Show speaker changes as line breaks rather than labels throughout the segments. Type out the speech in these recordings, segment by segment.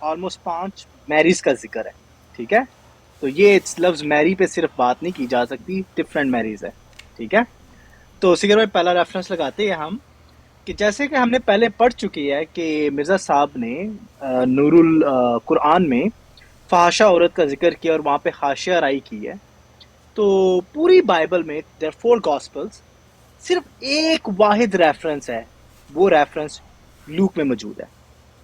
Almost 5 Mary's का जिक्र है। ठीक है, तो ये इस लफ्ज मैरी पे सिर्फ बात नहीं की जा सकती, डिफरेंट मैरीज है। ठीक है, तो सिगर भाई पहला रेफरेंस लगाते हैं हम, कि जैसे कि हमने पहले पढ़ चुकी है कि मिर्जा साहब ने नूरुल कुरान में फहाशा औरत का जिक्र किया और वहां पे हाशिया राई की है। तो पूरी बाइबल में देयर 4 गॉस्पल्स, सिर्फ एक वाहिद रेफरेंस है, वो रेफरेंस लूक में मौजूद है।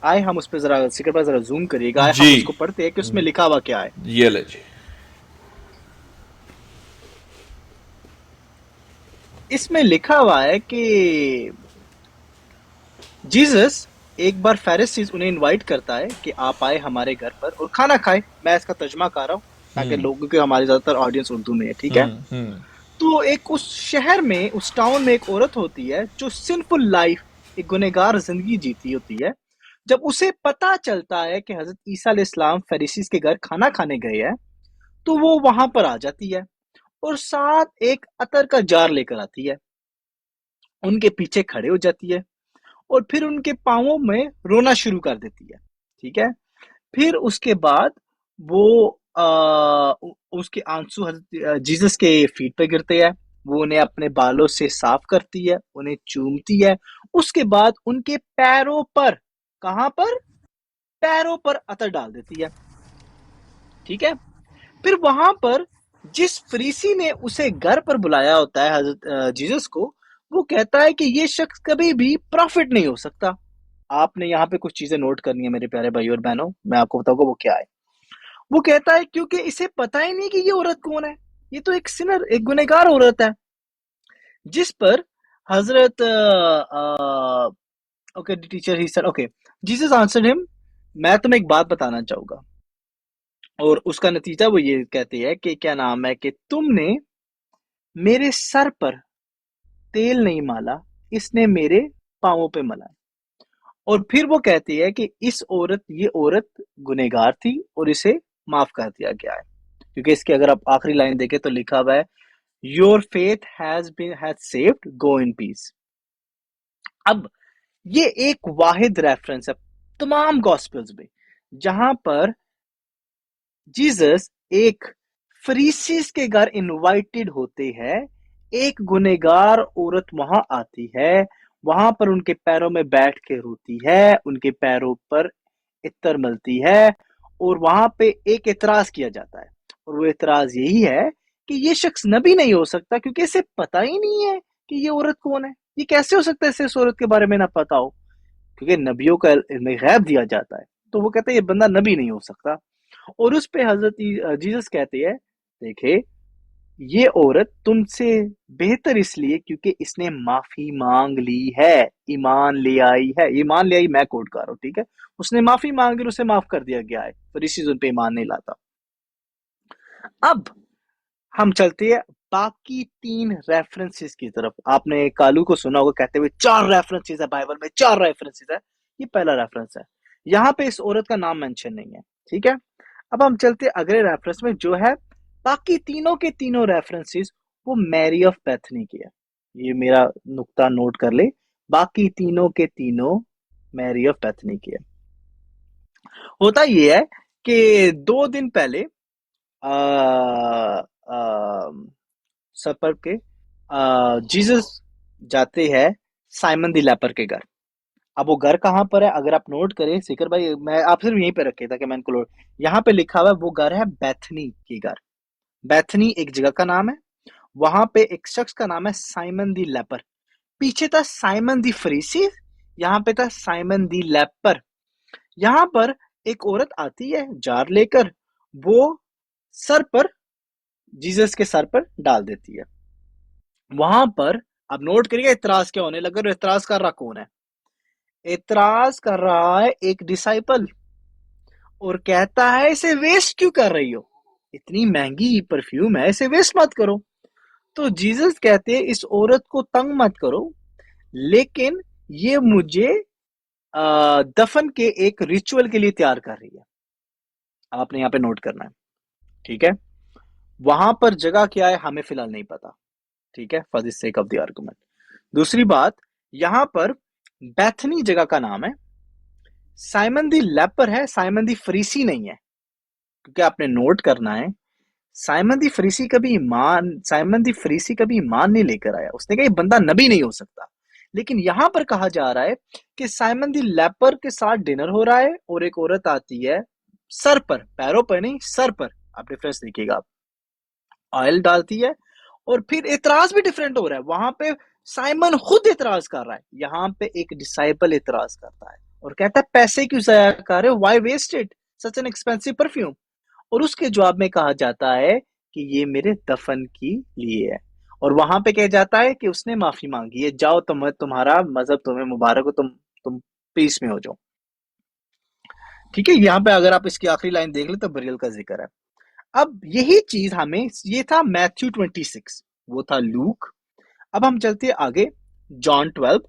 आए हम उस पर जरा सिक्र पर जरा जूम करिएगा, आए
जी,
हम उसको पढ़ते हैं कि उसमें लिखा हुआ क्या है।
ये ले जी।
इसमें लिखा हुआ है कि जीसस एक बार फेरिसीज उन्हें इनवाइट करता है कि आप आए हमारे घर पर और खाना खाए। मैं इसका तर्जमा कर रहा हूँ ताकि लोगों के, हमारी ज्यादातर ऑडियंस उर्दू में है। ठीक है, तो एक उस शहर में, उस टाउन में एक औरत होती है जो सिंफुल लाइफ, एक गुनहगार जिंदगी जीती होती है। जब उसे पता चलता है कि हजरत ईसा अलैहिस्सलाम फरीसीस के घर खाना खाने गए हैं, तो वो वहां पर आ जाती है और साथ एक अतर का जार लेकर आती है, उनके पीछे खड़े हो जाती है और फिर उनके पांवों में रोना शुरू कर देती है। ठीक है, फिर उसके बाद वो उसके आंसू जीसस के फीट पे गिरते हैं। वो उन्हें अपने बालों से साफ करती है, उन्हें चूमती है। उसके बाद उनके पैरों पर, कहां पर, पैरों पर अतर डाल देती है। ठीक है, फिर वहां पर जिस फरीसी ने उसे घर पर बुलाया होता है हजरत जीसस को, वो कहता है कि ये शख्स कभी भी प्रॉफिट नहीं हो सकता। आपने यहाँ पे कुछ चीजें नोट करनी है मेरे प्यारे भाई और बहनों, मैं आपको बताऊंगा वो क्या है। वो कहता है क्योंकि इसे पता ही नहीं कि ये औरत कौन है, ये तो एक सिनर, एक गुनहगार औरत है। जिस पर हजरत ओके टीचर ही sir, okay Jesus answered him, मैं तुम्हें एक बात बताना चाहूंगा। और उसका नतीजा वो ये कहते हैं कि क्या नाम है, कि तुमने मेरे सर पर तेल नहीं माला, इसने मेरे पांवों पे मला। और फिर वो कहती है कि ये औरत गुनहगार थी और इसे माफ कर दिया गया है। क्योंकि इसके अगर आप आखिरी लाइन देखें तो लिखा हुआ है, your faith has saved, go in peace. अब ये एक वाहिद रेफरेंस है तमाम गॉस्पेल्स में जहां पर जीसस एक फरीसीस के घर इनवाइटेड होते हैं, एक गुनहगार औरत वहां आती है, वहां पर उनके पैरों में बैठ के रोती है, उनके पैरों पर इत्तर मलती है, और वहां पे एक इतराज किया जाता है। और वो इतराज यही है कि ये शख्स नबी नहीं हो सकता, क्योंकि इसे पता ही नहीं है कि ये औरत कौन है। ये कैसे हो सकता है इसे इस औरत के बारे में ना पता हो, क्योंकि नबियों का इल्म गैब दिया जाता है। तो वो कहते हैं ये बंदा नबी नहीं हो सकता। और उस पे हजरत जीसस कहते हैं, देखे ये औरत तुमसे बेहतर इसलिए क्योंकि इसने माफी मांग ली है, ईमान ले आई है। ईमान ले आई मैं कोट कर रहा हूँ, ठीक है, उसने माफी मांगी और उसे माफ कर दिया गया है, फरीसी उन पे ईमान नहीं लाता। अब हम चलते हैं बाकी 3 रेफरेंसेस की तरफ। आपने कालू को सुना होगा कहते हुए 4 रेफरेंसेस है बाइबल में, 4 रेफरेंसेस है। ये पहला रेफरेंस है, यहाँ पे इस औरत का नाम मेंशन नहीं है। ठीक है, अब हम चलते हैं अगले रेफरेंस में, जो है बाकी तीनों के तीनों रेफरेंसेस वो मैरी ऑफ बेथनी की है। ये मेरा नुक्ता नोट कर ले, बाकी तीनों के तीनों मैरी ऑफ बेथनी की है। होता ये है कि 2 दिन पहले सफर के जीसस जाते हैं साइमन दी लेपर के घर। अब वो घर कहाँ पर है, अगर आप नोट करें सिकर भाई, मैं आप सिर्फ यहीं पे रखे ताकि मैं इनको यहाँ पे लिखा हुआ है, वो घर है बैथनी की घर। बैथनी एक जगह का नाम है, वहां पे एक शख्स का नाम है साइमन दी लेपर। पीछे था साइमन दी फरीसी, यहाँ पे था साइमन दी लेपर। यहाँ पर एक औरत आती है जार लेकर, वो सर पर, जीसस के सर पर डाल देती है। वहां पर अब नोट करिए इतराज क्या होने लगा, और इतराज कर रहा कौन है। इतराज कर रहा है एक डिसाइपल, और कहता है इसे वेस्ट क्यों कर रही हो, इतनी महंगी परफ्यूम है, इसे वेस्ट मत करो। तो जीसस कहते हैं इस औरत को तंग मत करो, लेकिन ये मुझे दफन के एक रिचुअल के लिए तैयार कर रही है। आपने यहाँ पे नोट करना है, ठीक है। वहां पर जगह क्या है हमें फिलहाल नहीं पता, ठीक है, for the sake of the argument. दूसरी बात, यहां पर बैथनी जगह का नाम है, साइमन द लेपर है, साइमन द फरीसी नहीं है, क्योंकि आपने नोट करना है साइमन दी फरीसी कभी ईमान नहीं लेकर आया। उसने कहा ये बंदा नबी नहीं हो सकता। लेकिन यहां पर कहा जा रहा है कि साइमन दी लेपर के साथ डिनर हो रहा है और एक औरत आती है, सर पर, पैरों पर नहीं, सर पर, आप डिफरेंस देखिएगा, ऑयल डालती है। और फिर इतराज भी डिफरेंट हो रहा है। वहां पे साइमन खुद इतराज कर रहा है, यहाँ पे एक डिसाइपल इतराज करता है और कहता है पैसे क्यों जाया कर रहे हो, why waste it, such an expensive perfume. और उसके जवाब में कहा जाता है कि ये मेरे दफन की लिए है। और वहां पे कहा जाता है कि उसने माफी मांगी है, जाओ तुम्हारा मजहब तुम्हें मुबारक हो, तुम पीस में हो जाओ। ठीक है, यहाँ पे अगर आप इसकी आखिरी लाइन देख ले तो बरियल का जिक्र है। अब यही चीज हमें, ये था मैथ्यू 26, वो था लूक। अब हम चलते हैं आगे, जॉन 12।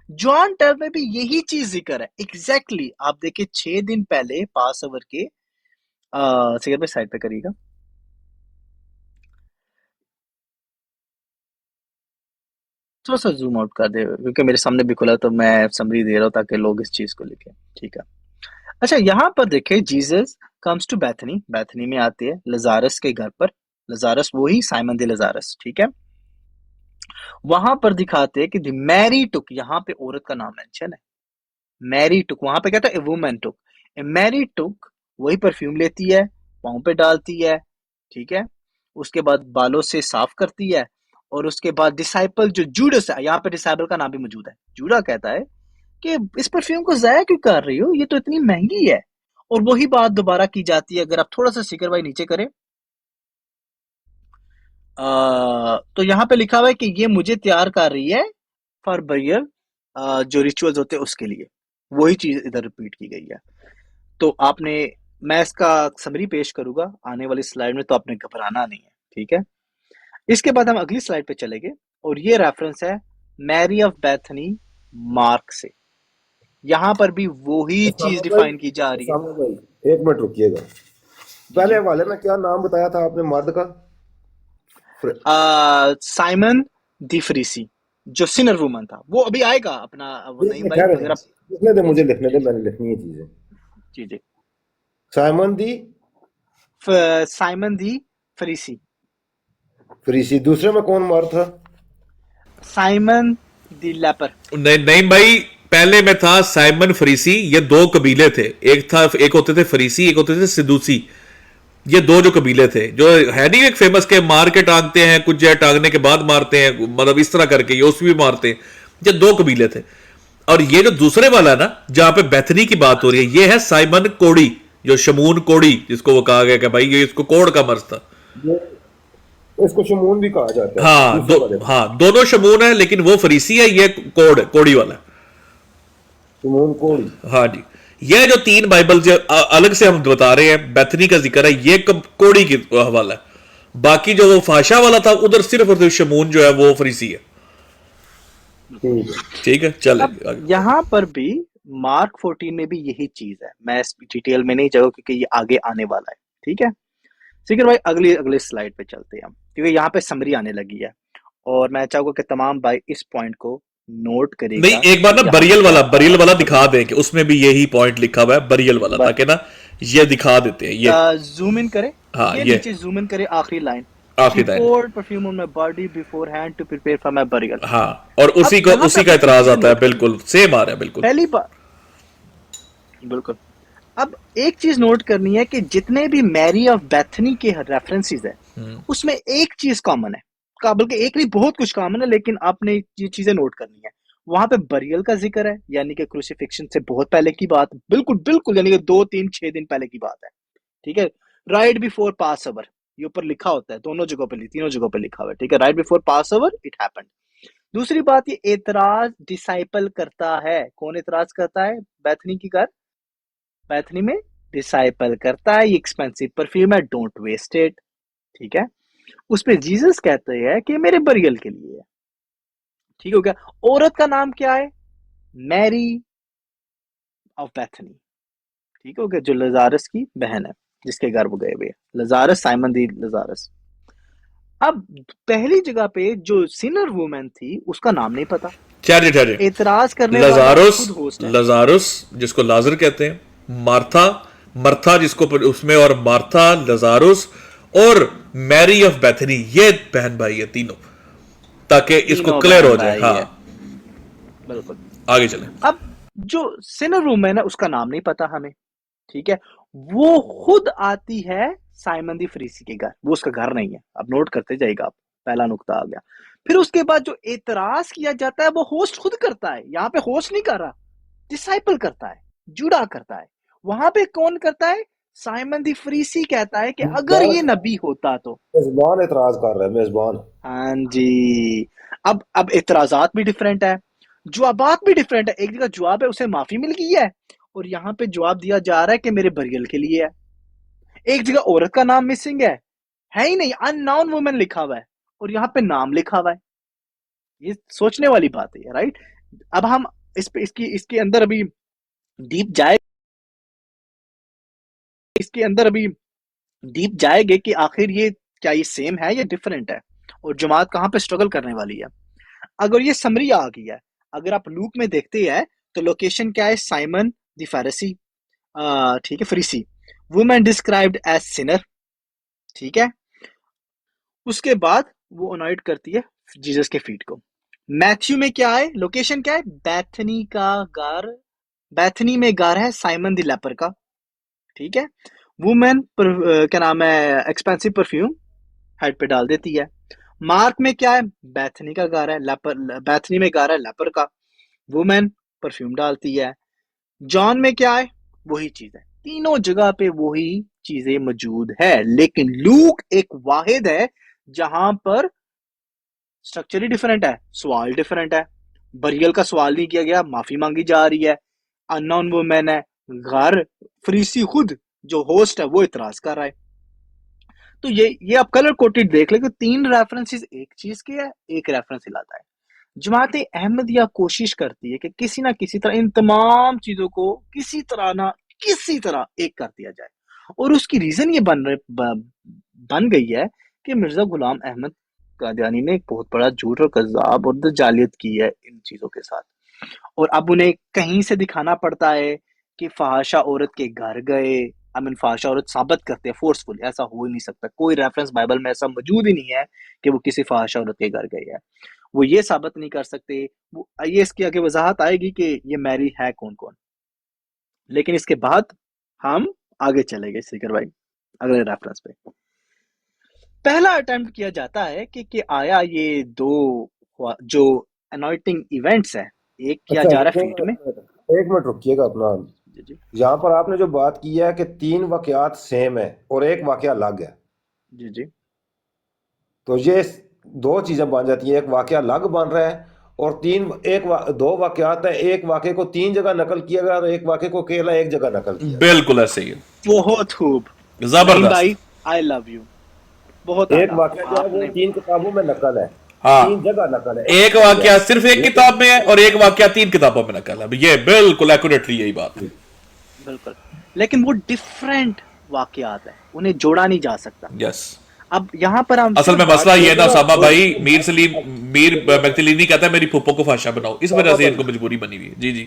जॉन 12 में भी यही चीज जिक्र है एग्जैक्टली। आप देखिए 6 दिन पहले पास ओवर के, सिगर पे साइड पे करिएगा, थोड़ा सा जूम आउट कर दे क्योंकि मेरे सामने भी खुला, तो मैं समरी दे रहा हूँ ताकि लोग इस चीज को लिखें। ठीक है, अच्छा यहाँ पर देखे, जीसस कम्स टू बैथनी, बैथनी में आते हैं लजारस के घर पर। लजारस वही साइमन दे लजारस, ठीक है। वहां पर दिखाते हैं कि द मैरी टुक, यहाँ पे औरत का नाम मेंशन है, मैरी टुक। वहां पे कहता है a woman took, A Mary टुक, वही परफ्यूम लेती है, पाँव पे डालती है, ठीक है। उसके बाद बालों से साफ करती है। और उसके बाद डिसाइपल जो जूडस है, यहाँ पे डिसाइपल का नाम भी मौजूद है, जूडा कहता है कि इस परफ्यूम को जाया क्यों कर रही हो, ये तो इतनी महंगी है। और वही बात दोबारा की जाती है, अगर आप थोड़ा सा सिकर भाई नीचे करें, तो यहाँ पे लिखा हुआ है कि ये मुझे तैयार कर रही है फॉर बरियल, जो रिचुअल्स होते हैं उसके लिए। वही चीज इधर रिपीट की गई है। तो आपने, मैं इसका समरी पेश करूंगा आने वाली स्लाइड में, तो आपने घबराना नहीं है, ठीक है। इसके बाद हम अगली स्लाइड पे चलेंगे और ये रेफरेंस है मैरी ऑफ बैथनी, मार्क से। यहाँ पर भी वही चीज
सामने भाई,
डिफाइन की जा रही है।
सामने भाई, एक मिनट रुकिएगा।
जी
पहले
जी,
हवाले में क्या नाम बताया था आपने मर्द का?
साइमन दी फ्रीसी, जो सिनर वुमन था, वो अभी आएगा अपना, वो
ये
नहीं भाई,
खैर है,
अगर आप,
लिखने दे,
जी
मुझे
जी
लिखने दे, मैंने लिखनी है चीजें।
जी जी,
साइमन दी
साइमन दी फ्रीसी,
फरीसी। दूसरे में कौन मर्द था?
साइमन दी लेपर।
नहीं नहीं भाई, पहले में था साइमन फरीसी। ये दो कबीले थे, एक होते थे फरीसी, एक होते थे सिदूसी। ये दो जो कबीले थे, जो है नहीं एक फेमस के मार के टांगते हैं, कुछ जो है टांगने के बाद मारते हैं, मतलब इस तरह करके योस भी मारते हैं। ये दो कबीले थे। और ये जो दूसरे वाला है ना, जहां पे बैथनी की बात हो रही है, ये है साइमन कोड़ी, जो शमून कोड़ी जिसको वो कहा गया कि भाई ये इसको कोड़ का मर्ज था।
ये इसको शमून भी कहा जाता है,
हाँ
दूसरे वाले को।
हाँ, दोनों शमून है, लेकिन वो फरीसी है, ये कोड़ी वाला है।
शमून कोड़ी।
हाँ जी। ये जो तीन बाइबल जो अलग से हम बता रहे हैं, बैथनी का जिक्र है, ये कोड़ी की हवाला है। बाकी जो वो फाशा वाला था, उधर सिर्फ और सिर्फ शमून जो है वो फरीसी है।
ठीक है।
ठीक है, चले
अब
आगे।
यहाँ पर भी मार्क 14 में भी यही चीज है, मैं इस डिटेल में नहीं जाऊँ क्योंकि ये आगे आने वाला है, ठीक है। सिकर भाई अगली अगले स्लाइड पे चलते हैं हम, क्योंकि यहाँ पे समरी आने लगी है और मैं चाहूंगा कि तमाम भाई इस पॉइंट को नोट
नहीं,
करेगा
एक बार
कि
ना
यहाँ पे क्या
बरियल वाला
समरी
दिखा दें कि उसमें भी यही पॉइंट लिखा हुआ है, बरियल वाला,
बर,
ताकि ना ये दिखा देते हैं ये।
जूम इन करे,
हाँ,
ये
ये
नीचे जूम इन करे, आखिरी लाइन,
आखिरी
ही
line.
poured perfume on my body beforehand to prepare for my burial।
हाँ, और
अब यहाँ पे
उसी का
आपने एक
इतराज
चीज
आता है,
नोट करनी,
बिल्कुल सेम आ रहा है, बिल्कुल।
पहली बात, बिल्कुल। अब एक चीज नोट करनी है कि जितने भी मैरी ऑफ बैथनी के रेफरेंसेस है, उसमें एक चीज कॉमन है, काबल के एक नहीं, बहुत कुछ कॉमन है, लेकिन आपने ये चीजें नोट करनी है। वहां पे बरियल का जिक्र है, यानी कि क्रूसिफिक्शन से बहुत पहले की बात, बिल्कुल बिल्कुल, यानी कि 2 3 6 दिन पहले की बात है, ठीक है। राइट बिफोर पास ओवर, ये ऊपर लिखा होता है, दोनों जगहों पे, तीनों जगहों पे लिखा हुआ है, ठीक है। Right before pass over it happened. दूसरी बात, ये एतराज डिसाइपल करता है, कौन एतराज करता है बैथनी की घर, पैथनी में डिसाइपल करता है, ये एक्सपेंसिव परफ्यूम है, डोंट वेस्ट इट, ठीक है। उस पे जीसस कहते हैं कि मेरे बरियल के लिए है, ठीक हो गया। औरत का नाम क्या है, मैरी ऑफ पैथनी, ठीक हो गया, जो लजारस की बहन है, जिसके घर वो गए हुए, लजारस, साइमन दी लजारस। अब पहली जगह पे जो सिनर वुमेन थी उसका नाम नहीं पता,
ठहरिए ठहरिए,
एतराज करने वाला
लजारुस,
खुद होस्ट है।
लजारुस जिसको लाजर कहते हैं, मार्था, मर्था जिसको उसमें, और मार्था, लजारुस और मैरी ऑफ बैथनी, ये बहन भाई है तीनों, ताकि इसको
तीनों
क्लियर हो
बहन
जाए।
भाई
हाँ,
है, बिल्कुल।
आगे चले।
अब जो सिनर वुमेन है उसका नाम नहीं पता हमें, ठीक है। वो खुद आती है साइमन दी फ्रीसी के घर, वो उसका घर नहीं है। अब नोट करते जाइएगा आप, पहला नुक्ता आ गया। फिर उसके बाद जो एतराज किया जाता है वो होस्ट खुद करता है। यहाँ पे होस्ट नहीं कर रहा, डिसाइपल करता है, जुड़ा करता है। वहां पे कौन करता है? साइमन दी फ्रीसी कहता है कि अगर ये नबी होता तो।
मेजबान एतराज कर रहा है, मेजबान।
हाँ जी। अब एतराजात भी डिफरेंट है, जवाबात भी डिफरेंट है। एक जगह जवाब है उसे माफी मिल गई है, और यहाँ पे जवाब दिया जा रहा है कि मेरे बरियल के लिए है। एक जगह औरत का नाम मिसिंग है ही नहीं, अननोन वुमेन लिखा हुआ है, और यहाँ पे नाम लिखा हुआ है। ये सोचने वाली बात है, राइट। अब हम इस पे इसके अंदर अभी डीप जाए इसके अंदर अभी डीप जाएंगे कि आखिर ये क्या ये सेम है या डिफरेंट है, और जमात कहाँ पे स्ट्रगल करने वाली है। अगर ये समरी आ गई है, अगर आप लूक में देखते हैं तो लोकेशन क्या है? साइमन द फैरिसी, ठीक है, फरीसी। वुमेन डिस्क्राइब्ड एज सिनर, ठीक है। उसके बाद वो अनॉइड करती है जीसस के फीट को। मैथ्यू में क्या है? लोकेशन क्या है? बैथनी का गार, बैथनी में गार है साइमन द लेपर का, ठीक है। वुमेन क्या नाम है, एक्सपेंसिव परफ्यूम हेड पे डाल देती है। मार्क में क्या है? बैथनी का गार है, लेपर, बैथनी में गार है लेपर का, वुमेन परफ्यूम डालती है। जॉन में क्या है? वही चीज है, तीनों जगह पे वही चीजें मौजूद है। लेकिन लूक एक वाहिद है जहां पर स्ट्रक्चर ही डिफरेंट है, सवाल डिफरेंट है। बरियल का सवाल नहीं किया गया, माफी मांगी जा रही है। अननोन वुमेन है, घर फ्रीसी खुद जो होस्ट है वो इतराज कर रहा है। तो ये आप कलर कोटेड देख ले कि 3 रेफरेंसेस एक चीज के है, एक रेफरेंस हिलाता है। जमात अहमदिया कोशिश करती है कि किसी ना किसी तरह इन तमाम चीजों को किसी तरह एक कर दिया जाए, और उसकी रीजन ये बन गई है कि मिर्जा गुलाम अहमद कादियानी ने एक बहुत बड़ा झूठ और कज़्ज़ाब और दजालियत की है इन चीजों के साथ। और अब उन्हें कहीं से दिखाना पड़ता है कि फहाशा औरत के घर गए। आई मीन फहाशा औरत साबित करते हैं फोर्सफुल, ऐसा हो ही नहीं सकता। कोई रेफरेंस बाइबल में ऐसा मौजूद ही नहीं है कि वो किसी फहाशा औरत के घर गए हैं। वो ये साबित नहीं कर सकते। वो ये इसकी आगे वजाहत आएगी कि ये मैरी है कौन कौन। लेकिन इसके बाद हम आगे चलेंगे सीकर भाई अगले रेफरेंस पे। पहला अटेम्प्ट किया जाता है कि आया ये दो जो अनॉइंटिंग इवेंट्स है, एक किया
अच्छा,
जा रहा है फीट में।
एक मिनट रुकिएगा अपना।
जी जी
यहाँ पर आपने जो बात की है कि 3 वाकयात सेम है और एक वाकया अलग है,
जी जी
तो ये 2 चीजें बन जाती हैं। एक वाकया अलग बन रहा है, और 2 वाकयात है, एक वाकये को 3 जगह नकल किया गया और एक वाकये को केवल एक जगह नकल किया गया।
बिल्कुल ऐसे ही है,
बहुत खूब नईम
जबरदस्त।
भाई, आई लव यू। बहुत
एक
आला
वाकया जो है वो
आपने।
3 किताबों में नकल है,
हाँ,
3 जगह नकल है।
एक वाकया सिर्फ एक किताब में है और एक वाकया 3 किताबों में नकल है। ये बिल्कुल एक्यूरेटली यही बात है।
बिल्कुल, लेकिन वो डिफरेंट वाकयात है, उन्हें जोड़ा नहीं जा सकता।
यस,
अब यहाँ पर हम
असल में
सिर्फ
मसला ये ना सामा भाई,
वो-
मीर मैक्टिलिनी कहता है मेरी फूफो को फाशा बनाओ, इस वजह से इनको मजबूरी बनी हुई है। जी जी,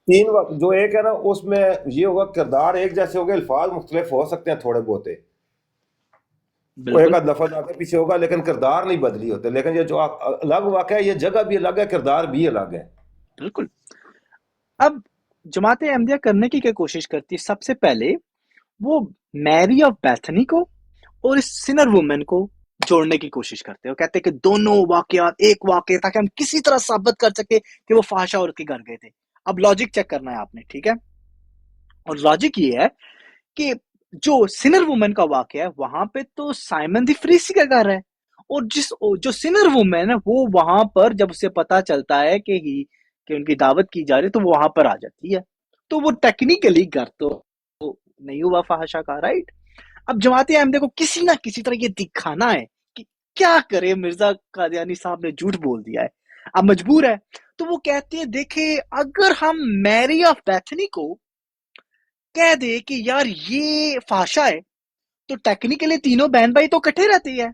3 जो एक है ना, उसमें ये होगा किरदार एक जैसे होंगे, अल्फाज मुख्तलिफ हो सकते हैं थोड़े बहुते, वो एक
बिल्कुल
आध लफ्ज आगे पीछे होगा, लेकिन किरदार नहीं बदली होते। लेकिन ये जो अलग वाकया है, ये जगह भी अलग है, किरदार भी अलग है।
बिल्कुल। अब जमात अहमदिया करने की क्या कोशिश करती है? सबसे पहले वो मैरी ऑफ बैथनी को और इस सिनर वुमेन को जोड़ने की कोशिश करते हैं। वो कहते हैं कि दोनों वाकयात एक वाकया, ताकि हम किसी तरह साबित कर सके कि वो फाशा औरत के घर गए थे। अब लॉजिक चेक करना है आपने, ठीक है। और लॉजिक ये है कि जो सिनर वुमेन का वाकया है वहां पे तो साइमन द फ्रीसी का घर है, और जो सिनर वुमेन है वो वहां पर जब उसे पता चलता है कि उनकी दावत की जा रही है तो वो वहां पर आ जाती है। तो वो टेक्निकली घर तो नहीं हुआ फहाशा का, राइट। अब जमात अहमदिया को किसी ना किसी तरह ये दिखाना है कि क्या करे, मिर्जा कादियानी साहब ने झूठ बोल दिया है, अब मजबूर है। तो वो कहते हैं देखे, अगर हम मैरी ऑफ बैथनी को कह दे कि यार ये फाशा है, तो टेक्निकली तीनों बहन भाई तो इकट्ठे रहते हैं।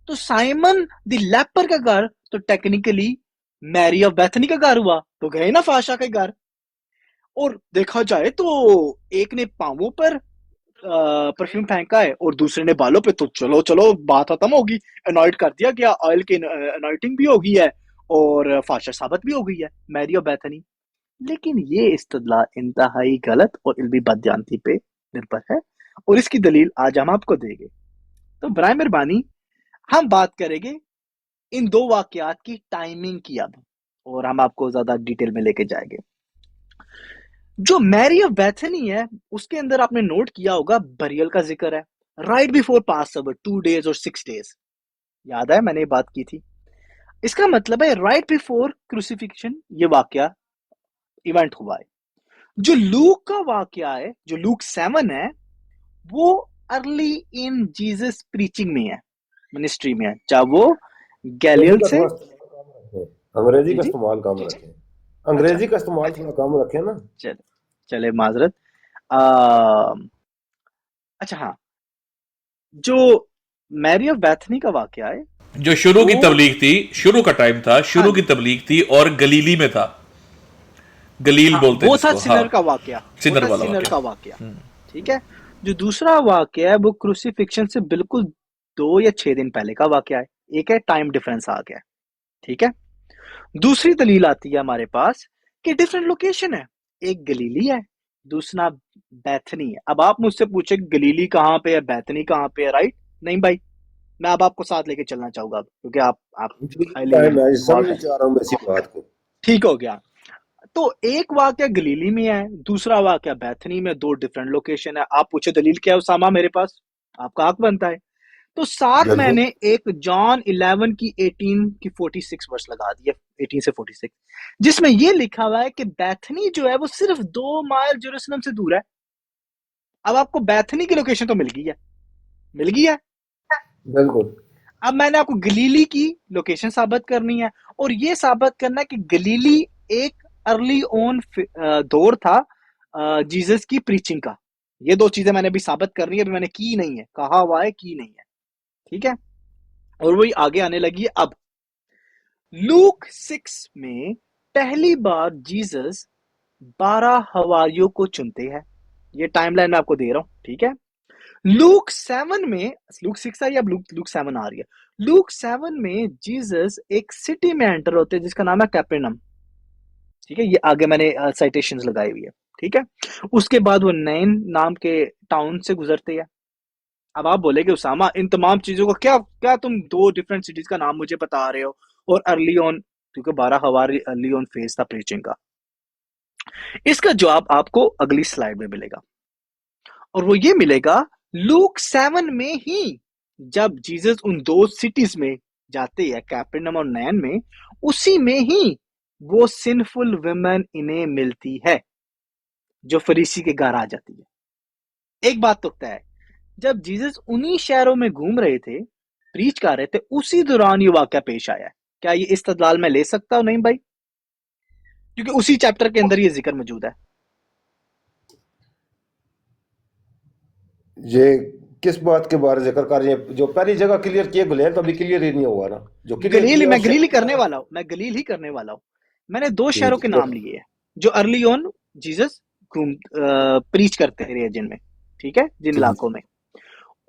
तो साइमन द लेपर का घर तो टेक्निकली मैरी ऑफ बेथनी का घर हुआ, तो गए ना फाशा के घर। और देखा जाए तो एक ने पांवों पर परफ्यूम फेंका है और दूसरे ने बालों पे, तो चलो चलो बात खत्म होगी, अनॉइट कर दिया गया, ऑयल की अनॉइटिंग भी हो गई है और फाशा साबित भी हो गई है मैरी ऑफ बेथनी। लेकिन ये इस्तदलाल इंतहाई गलत और इल्मी बदयांती पे निर्भर है, और इसकी दलील आज हम आपको देंगे। तो बराए मेहरबानी हम बात करेंगे इन दो वाकयात की टाइमिंग की अब, और हम आपको ज्यादा डिटेल में लेके जाएंगे। जो मैरी ऑफ बेथनी है उसके अंदर आपने नोट किया होगा बरियल का जिक्र है, राइट बिफोर पास ओवर 2 days और 6 days। याद है मैंने ये बात की थी। इसका मतलब है राइट बिफोर क्रूसिफिक्शन ये वाकया इवेंट हुआ है। जो लूक का वाकया है, जो लूक 7 है, वो अर्ली इन जीसस प्रीचिंग में है, मिनिस्ट्री में है, जब वो गैलियल से
अंग्रेजी का
जी
इस्तेमाल कम
जी
रखें, अंग्रेजी का इस्तेमाल थोड़ा कम रखें ना।
चले माजरत। अच्छा हाँ, जो मैरी ऑफ बेथनी का वाकया है
जो शुरू की
वो,
तबलीग थी, शुरू का टाइम था,
हाँ
शुरू की तबलीग थी और गलीली में था, गलील
हाँ,
बोलते हैं
वो था
जिसको।
सिनर
हाँ,
का वाकया, वो
सिनर
था
वाला
सिनर
वाकया।
का वाकया। ठीक है। जो दूसरा वाकया है वो क्रूसिफिक्शन से बिल्कुल 2 या 6 दिन पहले का वाकया है। एक है टाइम डिफरेंस आ गया। ठीक है। दूसरी दलील आती है हमारे पास कि डिफरेंट लोकेशन है, एक गलीली है, दूसरा बैथनी है। अब आप मुझसे पूछे गलीली कहाँ पे है, बैथनी कहाँ पे है, राइट? नहीं भाई, मैं अब आपको साथ लेके चलना चाहूंगा क्योंकि आप हाईली
टाइम है, समझ
इन्वॉल्व
नहीं
है।
चाह रहा हूँ मैं इसी बात को।
ठीक हो गया। तो एक वाकया गलीली में है, दूसरा वाकया बैथनी में, 2 डिफरेंट लोकेशन है। आप पूछे दलील क्या है उसामा, मेरे पास आपका हक बनता है। तो साथ
बिल्कुल
मैंने एक जॉन 11 की 18 की 46 वर्ष लगा दी है, 18 से 46, जिसमें ये लिखा हुआ है कि बैथनी जो है वो सिर्फ 2 माइल जेरूसलम से दूर है। अब आपको बैथनी की लोकेशन तो मिल गई है, मिल गई है।
बिल्कुल।
अब मैंने आपको गलीली की लोकेशन साबित करनी है, और ये साबित करना है कि गलीली एक अर्ली ऑन दौर था जीसस की प्रीचिंग का। ये 2 चीजें मैंने अभी साबित करनी है, अभी मैंने की नहीं है, कहा हुआ है, की नहीं है। ठीक है। और वही आगे आने लगी है अब। लूक 6 में पहली बार जीसस 12 हवारियों को चुनते हैं। ये टाइमलाइन मैं आपको दे रहा हूं। ठीक है। लूक 7 में, लूक 6 आई, अब लूक 7 आ रही है। लूक 7 में जीसस एक सिटी में एंटर होते हैं जिसका नाम है कैपर्नम। ठीक है, ये आगे मैंने साइटेशंस लगाई हुई है। ठीक है। उसके बाद वो नैन नाम के टाउन से गुजरते हैं। अब आप बोलेगे उसामा इन तमाम चीजों को क्या क्या तुम 2 डिफरेंट सिटीज का नाम मुझे बता रहे हो, और अर्ली ऑन, क्योंकि 12 हवारी अर्ली ऑन फेज था प्रीचिंग का। इसका जवाब आपको अगली स्लाइड में मिलेगा, और वो ये मिलेगा लूक 7 में ही, जब जीसस उन 2 सिटीज में जाते हैं, कैपर्नम और नैन में, उसी में ही वो सिंफुल वुमेन इन्हें मिलती है जो फरीसी के घर आ जाती है। एक बात तो तय है, जब जीसस उन्हीं शहरों में घूम रहे थे, प्रीच कर रहे थे, उसी दौरान ये वाकया पेश आया है। क्या ये इस्तदलाल मैं ले सकता हूं? नहीं भाई, क्योंकि उसी चैप्टर के अंदर ये जिक्र मौजूद है।
ये किस बात के बारे में जिक्र कर रहे हैं? जो पहली जगह क्लियर किए गुलेल तो अभी क्लियर ही नहीं हुआ ना, जो क्लियर
गलील,
किया
मैं
उस
गलील ही
शहर
करने
का।
वाला हूं, मैं गलील ही करने वाला हूं। मैंने 2 शहरों
ठीक
के
है
नाम लिए हैं जो अर्ली ऑन जीसस घूम प्रीच करते रहे जिनमें। ठीक है, जिन
ठीक
इलाकों में।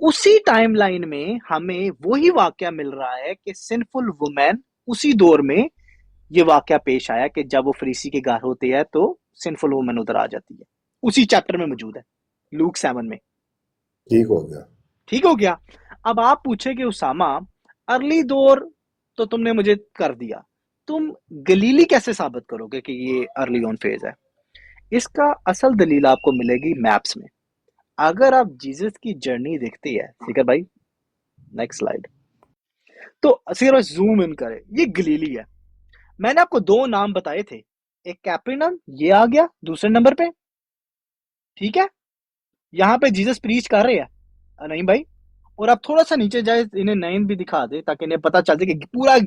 उसी टाइमलाइन में हमें वही वाकया मिल रहा है कि सिंफुल वुमेन, उसी दौर में ये वाकया पेश आया कि जब वो फरीसी के घर होते हैं तो सिंफुल वुमेन उधर आ जाती है। उसी चैप्टर में मौजूद है, लूक 7 में।
ठीक हो गया।
ठीक हो गया। अब आप पूछे कि उसामा अर्ली दौर तो तुमने मुझे कर दिया, तुम गलीली कैसे साबित करोगे कि ये अर्ली ऑन फेज है? इसका असल दलील आपको मिलेगी मैप्स में। अगर आप जीसस की जर्नी देखते हैं, ठीक है भाई, नेक्स्ट स्लाइड, तो सिर्फ जूम इन करें, ये गलीली है। मैंने आपको 2 नाम बताए थे, एक कैपर्नम, ये आ गया दूसरे नंबर पे। ठीक है। यहां पे जीसस प्रीच कर रहे हैं, नहीं भाई। और आप थोड़ा सा नीचे जाए, इन्हें नैन भी दिखा दे ताकि इन्हें पता चल जाए कि पूरा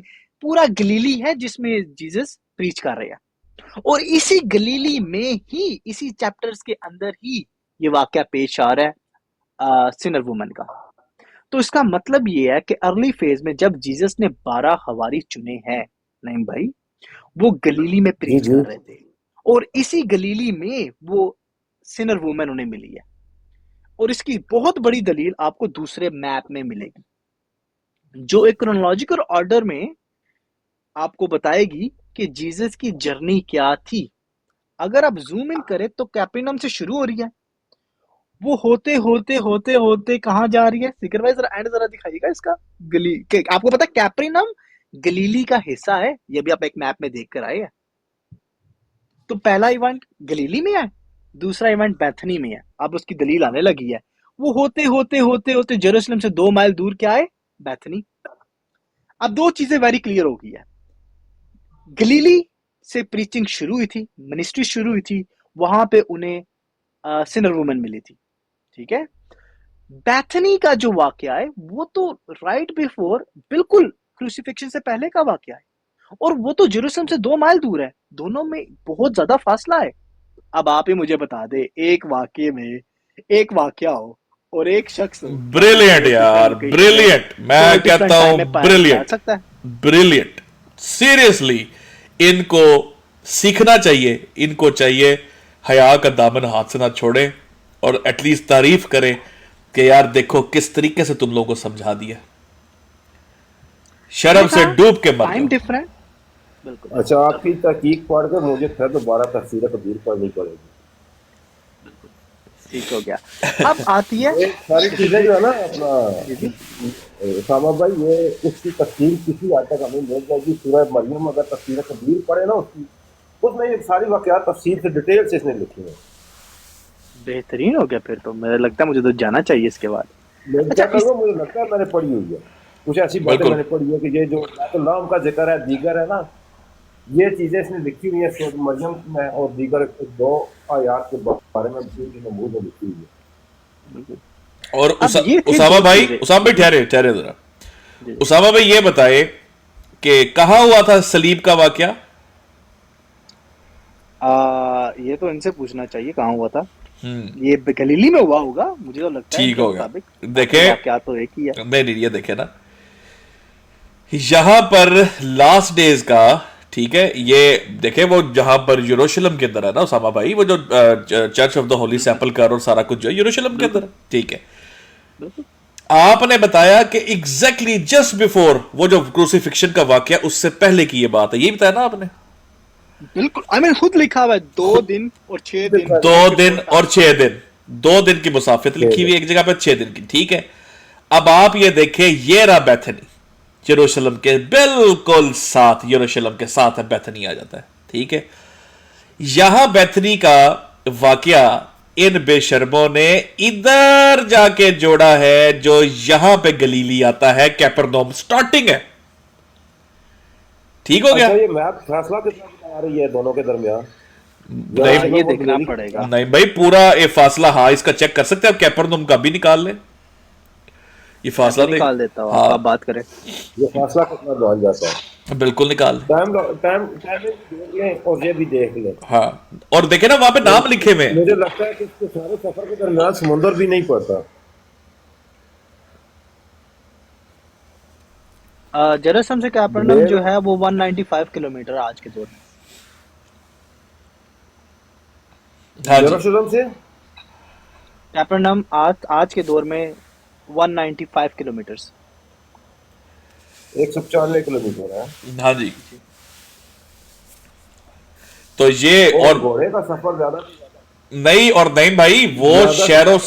पूरा गलीली है जिसमें जीसस प्रीच कर रहे हैं। और इसी गलीली में ही, इसी चैप्टर्स के अंदर ही ये वाकया पेश आ रहा है सिनर वुमन का। तो इसका मतलब ये है कि अर्ली फेज में जब जीसस ने 12 हवारी चुने हैं, नहीं भाई, वो गलीली में
जी
प्रीच
जी।
कर रहे थे, और इसी गलीली में वो सिनर वुमन उन्हें मिली है। और इसकी बहुत बड़ी दलील आपको दूसरे मैप में मिलेगी, जो एक क्रोनोलॉजिकल ऑर्डर में आपको बताएगी कि जीसस की जर्नी क्या थी। अगर आप जूम इन करें तो कैपेनम से शुरू हो रही है, वो होते होते होते होते कहाँ जा रही है? सिकर भाई जरा एंड जरा दिखाइएगा इसका। आपको पता है कैपेनम गलीली का हिस्सा है, ये भी आप एक मैप में देख कर आए हैं। तो पहला इवेंट गलीली में है, दूसरा इवेंट बैथनी में है। अब उसकी दलील आने लगी है, वो होते होते होते होते जेरूशलेम से 2 माइल दूर क्या है? बैथनी। अब दो चीजें वेरी क्लियर हो गई है। गलीली से प्रीचिंग शुरू हुई थी, मिनिस्ट्री शुरू हुई थी, वहां पे उन्हें सिनर वुमन मिली थी, ठीक है। बैथनी का जो वाकया है वो तो राइट बिफोर, बिल्कुल क्रूसिफिक्शन से पहले का वाकया है, और वो तो जेरूशलेम से 2 माइल दूर है। दोनों में बहुत ज्यादा फासला है। अब आप ही मुझे बता दे, एक वाक्य में एक वाकया हो और एक शख्स हो, क्या वो
ब्रिलियंट
दो डिफरेंट
यार,
लोकेशन में
ब्रिलियंट,
दो
मैं
डिफरेंट
कहता
टाइम
हूं
में बैठ
ब्रिलियंट,
सकता है?
ब्रिलियंट। सीरियसली इनको सीखना चाहिए, इनको चाहिए हया का दामन हाथ से ना छोड़े, और एटलीस्ट तारीफ करें कि यार देखो किस तरीके से तुम लोगों को समझा दिया,
मैंने
शर्म से
कहा
डूब के मर
टाइम
जाओ।
डिफरेंट। बिल्कुल
अच्छा, आपकी तहकीक पढ़ के मुझे फिर दोबारा तफसीर कबीर पढ़नी पड़ेगी।
बिल्कुल ठीक हो गया। अब आती है
ये सारी चीजें जो है ना अपना
जी जी
उसामा भाई, ये इसकी तफसीर किसी हद तक हमें मिल जाएगी। सूरह मरियम अगर तफसीर कबीर पढ़े ना उसकी, उसमें ये सारी वाकयात तफसीर से डिटेल से इसने लिखी है।
बेहतरीन हो गया। फिर तो मुझे लगता है मुझे तो जाना चाहिए इसके बाद।
मैं क्या
अच्छा इस
करूँगा, मुझे लगता है मैंने पढ़ी हुई है, कुछ ऐसी बातें
बिल्कुल।
मैंने पढ़ी है कि ये जो नाम का जिक्र है दीगर है ना, ये चीजें इसने लिखी हुई है सूरह मरियम में, और दीगर दो आयात के बारे में भी नमूद में लिखी हुई है।
बिल्कुल।
और
अब ये थे
उसामा
दो
भाई,
चीजें।
उसामा भाई
जी
ठहरे ठहरे जरा।
जी।
उसामा भाई ये बताए कि कहाँ हुआ था सलीब का वाकया?
ये तो इनसे पूछना चाहिए कहाँ हुआ था। ये गलीली में हुआ होगा, मुझे तो लगता है
ठीक
इनके
हो गया।
मुताबिक। बाकी
देखे,
वाकयात तो एक ही है।
नहीं नहीं, ये देखे ना, यहां पर लास्ट डेज का, ठीक है, ये देखे वो जहां पर यरूशलेम के अंदर है ना उसामा भाई, वो जो church of the holy sepulchre कर और सारा कुछ जो यरूशलेम के अंदर है, ठीक है।
बिल्कुल
आपने बताया कि एग्जैक्टली जस्ट बिफोर वो जो क्रूसिफिक्शन का वाकया, उससे पहले की ये बात है, यही बताया ना आपने?
बिल्कुल। आई मीन खुद लिखा हुआ है 2 दिन और 6 दिन
दो
2 दिन और 6 दिन, 2 दिन की मुसाफिर लिखी हुई
दिन।
एक जगह पे, 6 दिन की, ठीक है। अब आप ये देखें, ये रहा बैथनी, यरूशलेम के बिल्कुल साथ, यरूशलेम के साथ है बैथनी आ जाता है, ठीक है। यहां बैथनी का वाकया इन बेशर्मों ने इधर जाके जोड़ा है, जो यहां पे गलीली आता है, कैपरनौम स्टार्टिंग है, ठीक हो गया?
अच्छा, ये मैप फैसला कितना बता रही है दोनों के दरमियान?
नहीं
यहाँ से
ये
वो
देखना
गलीली
पड़ेगा।
नहीं भाई, पूरा ये फासला, हाँ इसका चेक कर सकते हैं आप, कैपरनौम का भी निकाल लें, ये
मैं
फासला
तो
देख।
निकाल देता हूँ, आप
हाँ
बात करें।
ये फैसला कितना बन जाता है?
बिल्कुल निकाल लें।
टाइम टाइम टाइम देख लें और ये भी देख लें।
हाँ, और देखे ना वहां पे नाम लिखे हुए हैं।
मुझे लगता है कि इसके सारे सफर के दरमियान समुंदर भी नहीं पड़ता।
जेरूसलम से कैपर्नम
ब्लेड
जो है वो 195 किलोमीटर आज के दौर में।
हाँ जी,
यरूशलेम से
कैपर्नम आज के दौर में 195 किलोमीटर।
195 किलोमीटर है।
हाँ जी। तो ये
और
और
घोड़े का सफर ज्यादा
नहीं, और नहीं भाई, वो
ज्यादा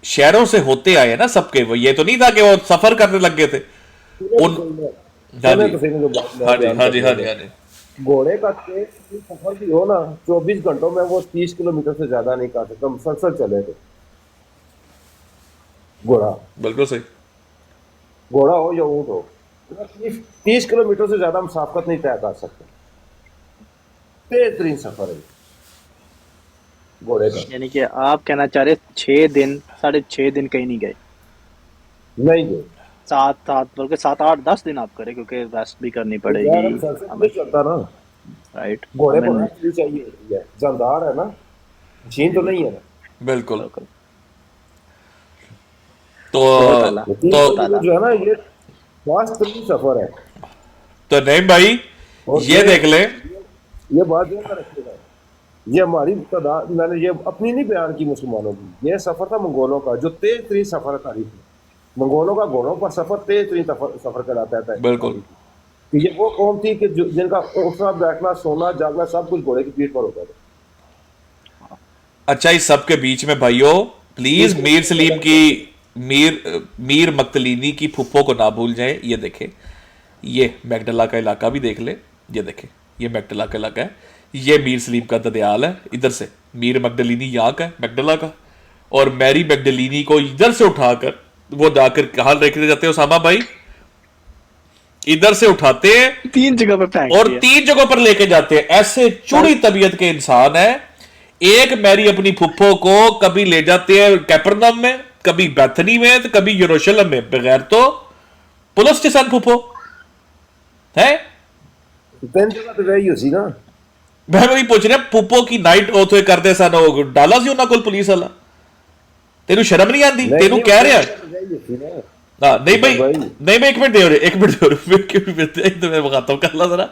शहरों से होते आए ना सबके, वो ये तो नहीं था कि वो सफर करने लग गए थे उन। हाँ
सुने
जी,
तो सही में जो बात मैं
हाँ जी,
बयान
हाँ
कर
जी,
रहा
हाँ जी,
हूँ।
हाँ जी,
घोड़े का तेज सफर भी हो ना, 24 घंटों में वो 30 किलोमीटर से ज्यादा नहीं कर सकता, मुसलसल चले थे। घोड़ा
बिल्कुल सही।
घोड़ा हो या ऊंट हो, 30 किलोमीटर से ज्यादा मुसाफत नहीं तय कर सकते। तेज तरीन सफर है घोड़े का।
यानी कि आप कहना चाह रहे 6 दिन, 6.5 दिन कहीं नहीं गए।
नहीं गए
7 बल्कि 7 8 10 दिन आप करें, क्योंकि रेस्ट भी करनी पड़ेगी
यार, मुसलसल
हमें,
नहीं चलता ना।
राइट।
घोड़े को
हमें
रेस्ट भी चाहिए होती है, जानदार है ना, मशीन तो नहीं है ना।
बिल्कुल।
बिल्कुल।
तो
बहुत आला,
यकीन
तो
बहुत आला।
जो है ना, ये फास्ट सफर है।
तो नहीं भाई,
और
ये देख ले।
ये बात ध्यान में रखिएगा, ये हमारी तादाद, मैंने ये अपनी नहीं बयान की, मुसलमानों की। ये सफर था मंगोलों का, जो तेज तरीन सफर है तारीख में। मंगोलों का घोड़ों पर सफर तेज तरीन सफर कहलाता है
बिल्कुल।
तारीख में। कि ये वो कौम थी कि जिनका उठना बैठना सोना जागना सब कुछ घोड़े की पीठ पर होता था।
अच्छा, इस सब के बीच में भाइयों प्लीज मीर सलीम की, मीर मक्तलीनी की फुप्पो को ना भूल जाए। ये देखे, ये मैगडला का इलाका भी देख ले। ये देखे, ये मैगडला का इलाका है, ये मीर सलीम का ददयाल है। इधर से मीर मगदलीनी यहाँ का है, मैगडला का। और मैरी मैगडलीनी को इधर से उठाकर वो जाकर कहाँ लेके जाते हैं उसामा भाई? इधर से उठाते हैं
3 जगह पे फेंक
और
दिया।
3 जगहों पर लेके जाते हैं। ऐसे चुड़ी तबीयत के इंसान है। एक मैरी अपनी फुप्पो को कभी ले जाते हैं कैपरनम में, कभी बैथनी में, तो कभी यरूशलेम में, बगैर तो पुलिस स्टेशन फुप्पो है।
3 जगह तो रही उसी ना।
मैं वही पूछ रहा, फुप्पो की नाइट ओथे करते सन ਉਹ डाला सी ਉਹਨਾਂ ਕੋਲ ਪੁਲਿਸ ਵਾਲਾ। तेनू शर्म नहीं आती? तेनू कह रहा हाँ नहीं भाई, नहीं मैं एक मिनट दे, मैं बखाता हूं, कर ला जरा।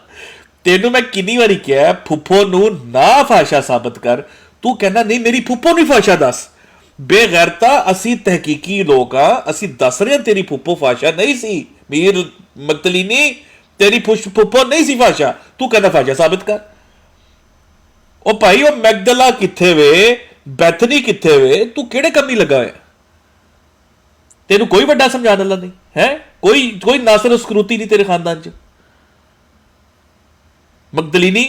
तेनू मैं किन्नी बारी क्या फुप्पो नू ना फाशा साबित कर, तू कहना नहीं मेरी फुप्पो नहीं फाशा दस। बेगैरता असी तहकीकी लोग आ, असी दस रहे तेरी फुप्पो फाशा नहीं सी। मीर मक्तलीनी तेरी फुप्पो नहीं सी फाशा, तू कहना फाशा साबित कर। ओ भाई ओ मैगडला किथे वे, बैथनी किथे वे, तू केड़े कमी लगा है? तेनू कोई बड़ा समझाने वाला नहीं है, कोई नासर स्क्रूती नहीं तेरे खानदान च। मगदलीनी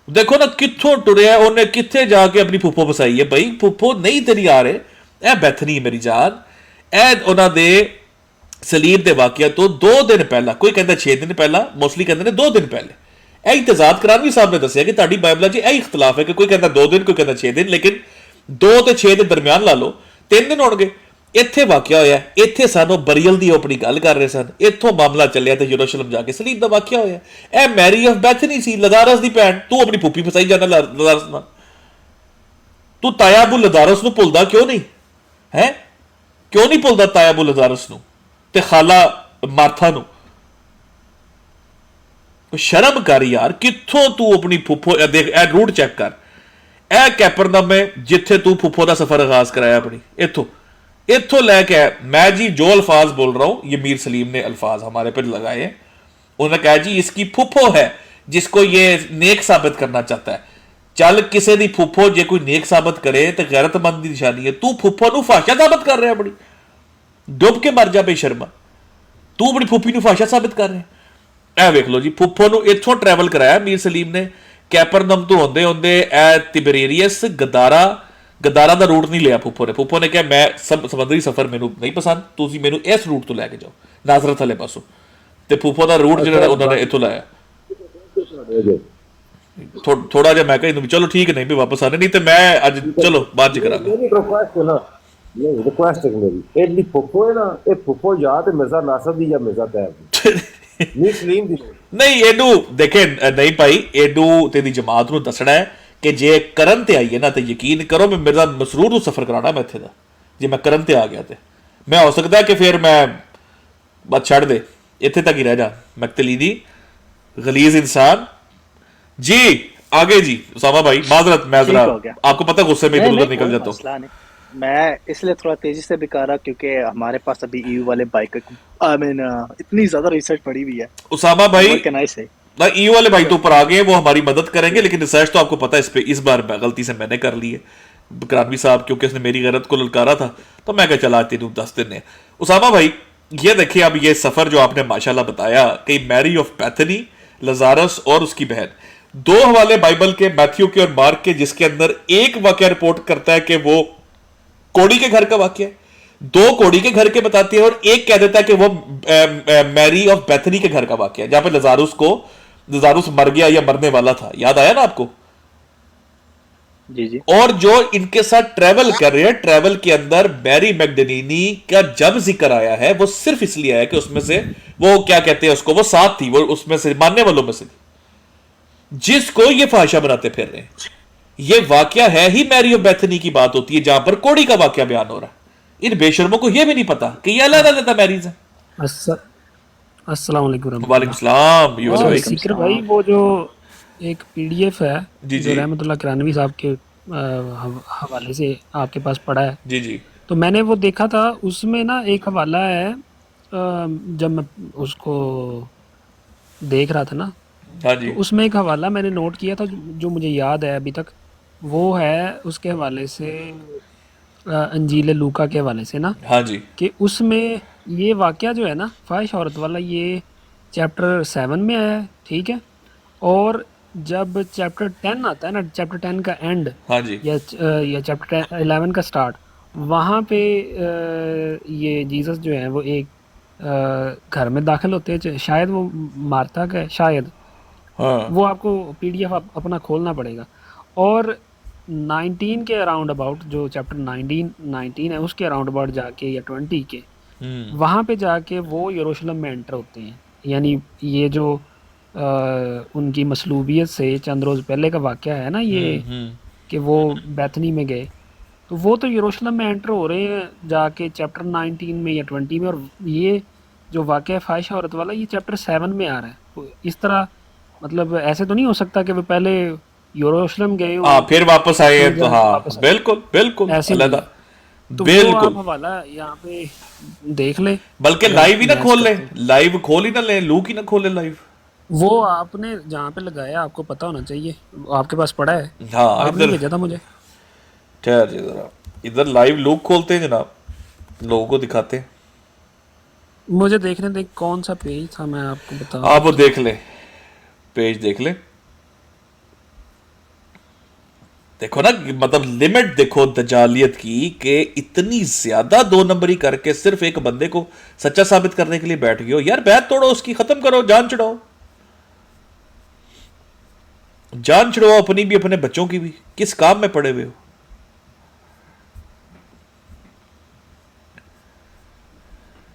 देखो ना कित्थों टुरिया, उन्हें किथे जाके अपनी फुप्पो फसाई है। भाई फुप्पो नहीं तेरी आ रहे, ए बैथनी मेरी जान, ए उन्हां दे सलीब दे वाकिया तो 2 दिन पहला, कोई कहता 6 दिन पहला, मोस्टली कहते हैं 2 दिन पहले। ਇਹ ਇਤਜ਼ਾਦ ਕਰਾਨਵੀ ਸਾਹਿਬ ਨੇ ਦੱਸਿਆ ਕਿ ਤੁਹਾਡੀ ਬਾਈਬਲਾਂ 'ਚ ਇਹ ਇਖਤਲਾਫ ਹੈ ਕਿ ਕੋਈ ਕਹਿੰਦਾ 2 ਦਿਨ, ਕੋਈ ਕਹਿੰਦਾ 6 ਦਿਨ, ਲੇਕਿਨ 2 ਤੇ 6 ਦੇ ਦਰਮਿਆਨ ਲਾ ਲਓ 3 ਦਿਨ ਹੋਣਗੇ। ਇੱਥੇ ਵਾਕਿਆ ਹੋਇਆ, ਇੱਥੇ ਸਾਨੂੰ ਬਰੀਅਲ ਦੀ ਆਪਣੀ ਗੱਲ ਕਰ ਰਹੇ ਸਨ, ਇੱਥੋਂ ਮਾਮਲਾ ਚੱਲਿਆ ਤੇ ਯਰੂਸ਼ਲਮ ਜਾ ਕੇ ਸਲੀਬ ਦਾ ਵਾਕਿਆ ਹੋਇਆ। ਇਹ ਮੈਰੀ ਆਫ ਬੈਥਨੀ ਸੀ, ਲਜ਼ਾਰਸ ਦੀ ਭੈਣ। ਤੂੰ ਆਪਣੀ ਫੁੱਫੀ ਫਸਾਈ ਜਾਂਦਾ ਲਜ਼ਾਰਸ ਨਾਲ। ਤੂੰ ਤਾਇਆ ਅਬੂ ਲਜ਼ਾਰਸ ਨੂੰ ਭੁੱਲਦਾ ਕਿਉਂ ਨਹੀਂ ਹੈ? ਕਿਉਂ ਨਹੀਂ ਭੁੱਲਦਾ ਤਾਇਆ ਅਬੂ ਲਜ਼ਾਰਸ ਨੂੰ ਤੇ ਖਾਲਾ ਮਾਰਥਾ ਨੂੰ? शर्म कर यार, कित्थों तू अपनी फुप्पो देख, ए रूट चेक कर, ए कैपरनम में जिथे तू फुप्पो का सफर आगाज कराया अपनी, इथों लैके मैं जी जो अल्फाज बोल रहा हूं, ये मीर सलीम ने अल्फाज हमारे पर लगाए हैं। उन्होंने कहा जी इसकी फुप्पो है जिसको ये नेक साबित करना चाहता है। चल किसी दी फुप्पो जे कोई नेक साबित करे तो गैरतमंद की निशानी है। तू फुप्पो नू फाशा साबित कर रहा है अपनी, डुब के मर जा बेशर्मा। तू अपनी फुप्पी नू फाशा साबित कर रहा है। ਇਹ ਵੇਖ ਲਓ ਜੀ, ਫੁੱਫੋ ਨੂੰ ਇੱਥੋਂ ਟਰੈਵਲ ਕਰਾਇਆ ਮੀਰ ਸਲੀਮ ਨੇ, ਕੈਪਰਨਮ ਤੋਂ ਹੁੰਦੇ ਹੁੰਦੇ ਇਹ ਤਿਬੇਰੀਅਸ ਗਦਾਰਾ ਦਾ ਰੂਟ ਨਹੀਂ ਲਿਆ ਫੁੱਫੋ ਨੇ। ਫੁੱਫੋ ਨੇ ਕਿਹਾ ਮੈਂ ਸਮੁੰਦਰੀ ਸਫ਼ਰ ਮੈਨੂੰ ਨਹੀਂ ਪਸੰਦ, ਤੁਸੀਂ ਮੈਨੂੰ ਇਸ ਰੂਟ ਤੋਂ ਲੈ ਕੇ ਜਾਓ, ਨਾਜ਼ਰਤ ਵਾਲੇ ਪਾਸੋਂ। ਤੇ ਫੁੱਫੋ ਦਾ ਰੂਟ ਜਿਹੜਾ ਉਹਨਾਂ ਨੇ ਇੱਥੋਂ ਲਾਇਆ। ਥੋੜਾ ਜਿਹਾ ਮੈਂ ਕਿਹਾ ਇਹਨੂੰ ਚਲੋ ਠੀਕ ਨਹੀਂ ਵੀ ਵਾਪਸ ਆਣੇ, ਨਹੀਂ ਤੇ ਮੈਂ ਅੱਜ ਚਲੋ ਬਾਅਦ ਚ ਕਰਾਂਗਾ।
ਰਿਕੁਐਸਟ ਹੈ ਮੇਰੀ, ਇਹ ਜਿਹੜੀ ਫੁੱਫੋ ਹੈ ਨਾ, ਇਹ ਫੁੱਫੋ ਜਾਂ ਤੇ ਮਿਰਜ਼ਾ ਨਾਸਰ ਦੀ ਜਾਂ ਮਿਰਜ਼ਾ ਤੈਬ ਮੁਸਲਿਮ ਦੀ
ਨਹੀਂ। ਇਹਨੂੰ ਦੇਖੇ ਨਹੀਂ ਭਾਈ, ਇਹਨੂੰ ਤੇਰੀ ਜਮਾਤ ਨੂੰ ਦੱਸਣਾ ਹੈ ਕਿ ਜੇ ਕਰਨ ਤੇ ਆਈਏ ਨਾ ਤੇ ਯਕੀਨ ਕਰੋ ਮੈਂ ਮਿਰਜ਼ਾ ਮਸਰੂਰ ਨੂੰ ਸਫਰ ਕਰਾਉਣਾ ਮੈਂ ਇੱਥੇ ਦਾ। ਜੇ ਮੈਂ ਕਰਨ ਤੇ ਆ ਗਿਆ ਤੇ ਮੈਂ ਹੋ ਸਕਦਾ ਕਿ ਫਿਰ ਮੈਂ ਬਸ ਛੱਡ ਦੇ, ਇੱਥੇ ਤੱਕ ਹੀ ਰਹਿ ਜਾ। मक्तलीनी गलीज इंसान जी। आगे जी उसामा भाई, माजरत मैं जरा आपको पता गुस्से में इधर उधर निकल जाता हूँ।
मैं इसलिए थोड़ा तेजी से भी कर रहा क्योंकि हमारे पास अभी ईयू वाले बाइक इतनी ज्यादा रिसर्च पड़ी हुई है।
उसामा भाई
से
ईयू वाले भाई तो ऊपर आ गए, वो हमारी मदद करेंगे, लेकिन रिसर्च तो आपको पता है इस पे इस बार गलती से मैंने कर ली है। करानवी साहब क्योंकि उसने मेरी गैरत को ललकारा था तो मैं क्या चला तेनू 10 दिन ने। उसामा भाई ये देखिए, अब ये सफर जो आपने माशाल्लाह बताया कि मैरी ऑफ बैथनी, लजारस और उसकी बहन, 2 हवाले बाइबल के, मैथ्यू के और मार्क के, जिसके अंदर एक वाकया रिपोर्ट करता है कि वो कोड़ी के घर का वाकया है, 2 कोड़ी के घर के बताती है, और एक कह देता है कि वो मैरी ऑफ बैथनी के घर का वाकया है, जहां पर लजारुस मर गया या मरने वाला था। याद आया ना आपको?
जी जी।
और जो इनके साथ ट्रैवल कर रहे हैं, ट्रैवल के अंदर मैरी मैगडलीनी का जब जिक्र आया है वो सिर्फ इसलिए आया कि उसमें से वो क्या कहते हैं उसको, वो साथ थी, वो उसमें से मानने वालों में से थी, जिसको ये फाहिशा बनाते फिर रहे हैं। ये वाकया है ही मैरी ऑफ बैथनी की बात होती है, जहां पर कोड़ी का वाकया बयान हो रहा है। इन बेशर्मों को यह भी नहीं पता कि ये अल्लाह ताला मैरिज है।
अस्सलाम वालेकुम
वालेकुम
रहमतुल्लाह।
सलाम, यू
अच्छा
भाई।
सिक्र भाई, वो जो एक पीडीएफ है
जी
जो
जी
रहमतुल्लाह किरानवी साहब के हवाले से आपके पास पड़ा है,
जी जी।
तो मैंने वो देखा था। उसमें ना एक हवाला है, जब मैं उसको देख रहा था ना,
हाँ
तो
जी
उसमें एक हवाला मैंने नोट किया था जो मुझे याद है अभी तक। वो है उसके हवाले से, अंजील लूका के हवाले से ना,
हाँ जी।
कि उसमें ये वाकया जो है ना ख्वाहिश औरत वाला, ये चैप्टर 7 में आया है, ठीक है। और जब चैप्टर 10 आता है ना, चैप्टर 10 का एंड,
हाँ जी।
या चैप्टर 11 का स्टार्ट, वहाँ पे ये जीसस जो है वो एक घर में दाखिल होते हैं, शायद वो मार्था का है शायद।
हाँ
वो आपको पीडीएफ अपना खोलना पड़ेगा। और 19 के अराउंड अबाउट, जो चैप्टर 19 है उसके अराउंड अबाउट जाके, या 20 के, वहाँ पे जाके वो यरूशलेम में एंटर होते हैं। यानी ये जो उनकी मसलूबियत से चंद रोज़ पहले का वाक़या है ना ये, कि वो बैथनी में गए, तो वो तो यरूशलेम में एंटर हो रहे हैं जाके चैप्टर 19 में या 20 में। और ये जो वाक़या फ़ाहिशा औरत वाला, ये चैप्टर 7 में आ रहा है। तो इस तरह, मतलब ऐसे तो नहीं हो सकता कि वो पहले यरूशलेम गए
हाँ,
हों
फिर वापस आए
फिर
हैं तो
जाके
हाँ,
वापस आए।
बिल्कुल बिल्कुल
ऐसे नहीं
अलग।
है। तो वो आप
बिल्कुल।
हवाला यहाँ पे देख ले,
बल्कि
अगर
लाइव ही ना
मैच
खोल ले,
करते हैं।
लाइव खोल ही ना ले, लूक ही ना खोले लाइव।
वो आपने जहाँ पे लगाया आपको पता होना चाहिए, आपके पास पड़ा है,
हाँ
आपने
इधर
भेजा था मुझे।
ठहर जी जरा, इधर लाइव लूक खोलते हैं जनाब, लोगों को दिखाते हैं।
मुझे देखने दे कौन सा पेज था, मैं आपको बता
आप वो
देता हूँ।
देख ले, पेज देख ले। देखो ना, मतलब लिमिट देखो दजालियत की, कि इतनी ज्यादा दो नंबरी करके सिर्फ एक बंदे को सच्चा साबित करने के लिए बैठ गए हो। यार बैत तोड़ो उसकी, खत्म करो, जान छुड़ाओ, जान छुड़वाओ अपनी भी अपने बच्चों की भी। किस काम में पड़े हुए हो?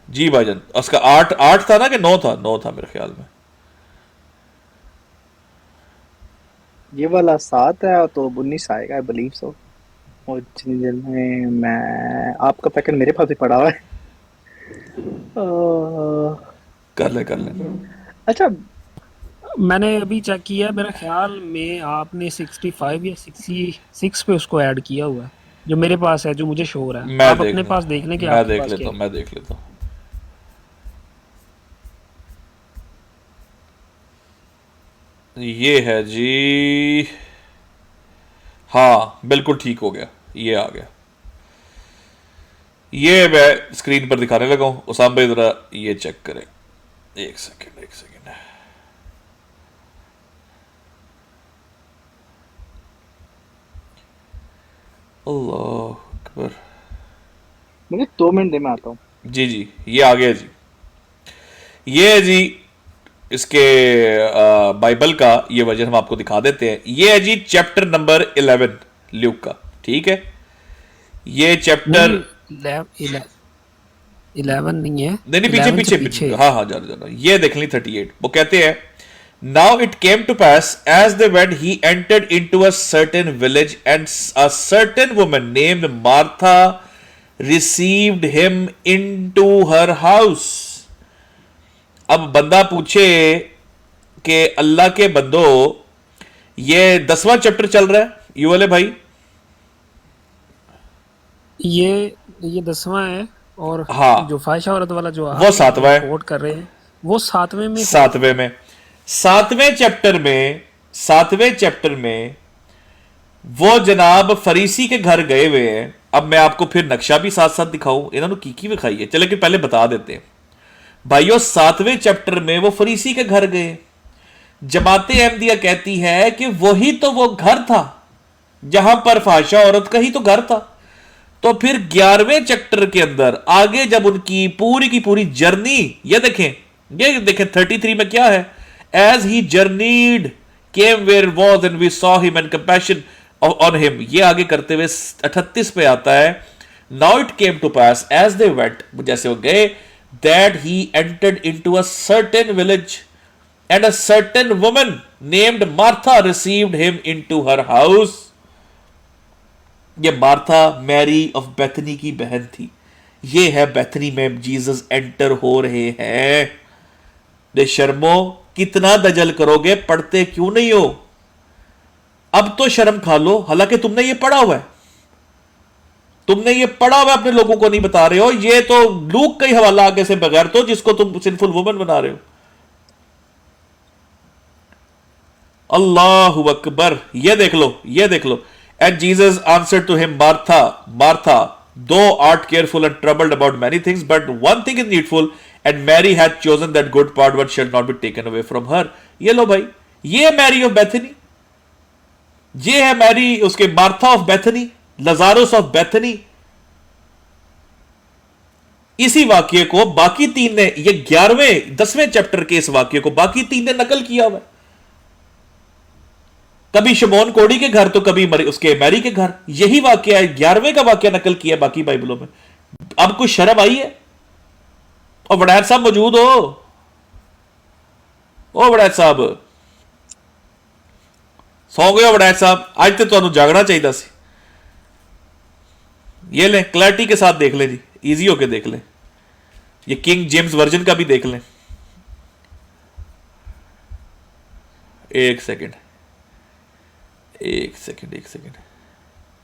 जी भाईजान, उसका 8 था ना कि 9 था? 9 था मेरे ख्याल में।
ये वाला 7 है तो 19 आएगा, आई बिलीव सो। और जितनी देर में मैं, आपका पैकेट मेरे पास ही पड़ा हुआ है।
कर ले कर ले।
अच्छा,
मैंने अभी चेक किया, मेरे ख्याल में आपने 65 या 66 पे उसको ऐड किया हुआ है, जो मेरे पास है, जो मुझे शो हो रहा है।
मैं
आप
देख
अपने पास देख लें कि
मैं
आपके
देख
पास क्या
लेता
है।
हूं, मैं देख लेता हूं। ये है जी, हाँ बिल्कुल ठीक हो गया, ये आ गया। ये मैं स्क्रीन पर दिखाने लगा हूं। उसाम भाई जरा ये चेक करें, एक सेकेंड एक सेकेंड। अल्लाह अकबर।
मुझे 2 मिनट दे, मैं आता हूँ।
जी जी, ये आ गया जी, ये है जी इसके बाइबल का ये वर्जन हम आपको दिखा देते हैं। ये है जी चैप्टर नंबर 11 ल्यूक का, ठीक है। ये चैप्टर
नहीं, 11 नहीं है,
नहीं नहीं, पीछे
11 से
पीछे
पीछे
पीछे,
है।
हाँ हाँ, जाना जाना। ये देख ली 38, वो कहते हैं, now it came to pass as they went he entered into a certain village and a certain woman named Martha received him into her house. अब बंदा पूछे कि अल्लाह के बंदो, ये 10वां चैप्टर चल रहा है यू वाले भाई?
ये 10वां है। और
हाँ,
जो ख्वाहिशा औरत वाला जो
वो
आप
7वां है।
कोट कर रहे हैं, वो 7वें में है।
7वें में, 7वें चैप्टर में वो जनाब फरीसी के घर गए हुए हैं। अब मैं आपको फिर नक्शा भी साथ साथ दिखाऊं, इन्होंने की दिखाई है, चले कि पहले बता देते हैं भाइयों। 7वें चैप्टर में वो फरीसी के घर गए। जमाते अहमदिया कहती है कि वही तो वो घर था जहां पर फाशा औरत का ही तो घर था। तो फिर 11वें चैप्टर के अंदर आगे जब उनकी की पूरी जर्नी, ये देखें 33 में क्या है, as he journeyed came where was and we saw him and compassion on him. ये आगे करते हुए 38 पे आता है, now it came to pass as they went, जैसे वो गए, that he entered into a certain village and a certain woman named Martha received him into her house. ये मार्था मैरी ऑफ बेथनी की बहन थी। ये है बैथनी में जीसस एंटर हो रहे हैं। बेशर्मो, कितना दजल करोगे, पढ़ते क्यों नहीं हो? अब तो शर्म खा लो, हालांकि तुमने ये पढ़ा हुआ है, तुमने ये पढ़ा हुआ, अपने लोगों को नहीं बता रहे हो। ये तो लूक का ही हवाला आगे से बगैर, तो जिसको तुम सिंफुल वुमन बना रहे हो। अल्लाहु अकबर, ये देख लो, ये देख लो। And Jesus answered to him, Martha Martha, thou art careful and troubled about many things, but one thing is needful, and Mary had chosen that good part which shall not be taken away from her. ये लो भाई, ये है Mary of Bethany, ये है Mary, उसके Martha of Bethany, Lazarus of Bethany. इसी वाक्य को बाकी तीन ने, ये 11वें 10वें चैप्टर के इस वाक्य को बाकी तीन ने नकल किया हुआ है। कभी शमोन कोड़ी के घर तो कभी उसके मैरी के घर। यही वाक्य है, 11वें का वाक्य नकल किया बाकी बाइबलों में। अब कुछ शर्म आई है? और वड़ैत साहब मौजूद हो? ओ वड़ैत साहब, सौ गए हो वड़ैत साहब? आज तो तुहानू जागना चाहिए सी। ये लें, क्लैरिटी के साथ देख लें जी, इजी होके देख लें। ये किंग जेम्स वर्जन का भी देख लें। एक सेकंड, एक सेकंड, एक सेकंड।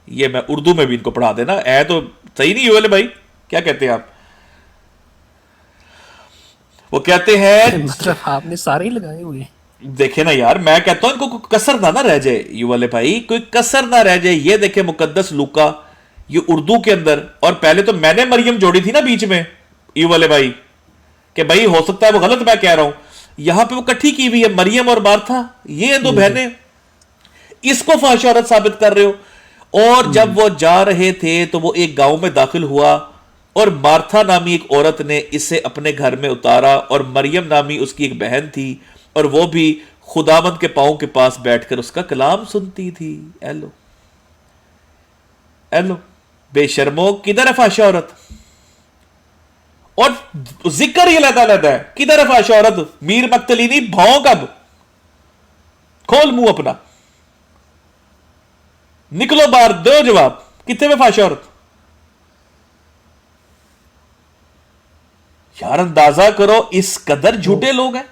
ये मैं उर्दू में भी इनको पढ़ा देना, ऐ तो सही नहीं हुए भाई, क्या कहते हैं आप? वो कहते हैं,
मतलब आपने सारे ही लगाए हुए।
देखे ना यार, मैं कहता हूं इनको कोई कसर ना रह जाए, यू वाले भाई, कोई कसर ना रह जाए। ये देखे मुकद्दस लूका, ये उर्दू के अंदर। और पहले तो मैंने मरियम जोड़ी थी ना बीच में, यू वाले भाई, कि भाई हो सकता है वो गलत मैं कह रहा हूं। यहां पे वो इकट्ठी की हुई है मरियम और मार्था, ये दो बहनें। इसको फाहिश औरत साबित कर रहे हो। और जब वो जा रहे थे तो वो एक गांव में दाखिल हुआ, और मार्था नामी एक औरत ने इसे अपने घर में उतारा, और मरियम नामी उसकी एक बहन थी, और वो भी खुदावंद के पांव के पास बैठकर उसका कलाम सुनती थी। एलो एलो, बेशर्मो, किधर है फाहिश औरत? और जिक्र ही लदा लदा है, किधर है फाहिश औरत? मीर मक्तलीनी भाव कब? खोल मुंह अपना, निकलो बाहर, दो जवाब, कितने में फाहिश औरत? यार अंदाजा करो, इस कदर झूठे लोग हैं।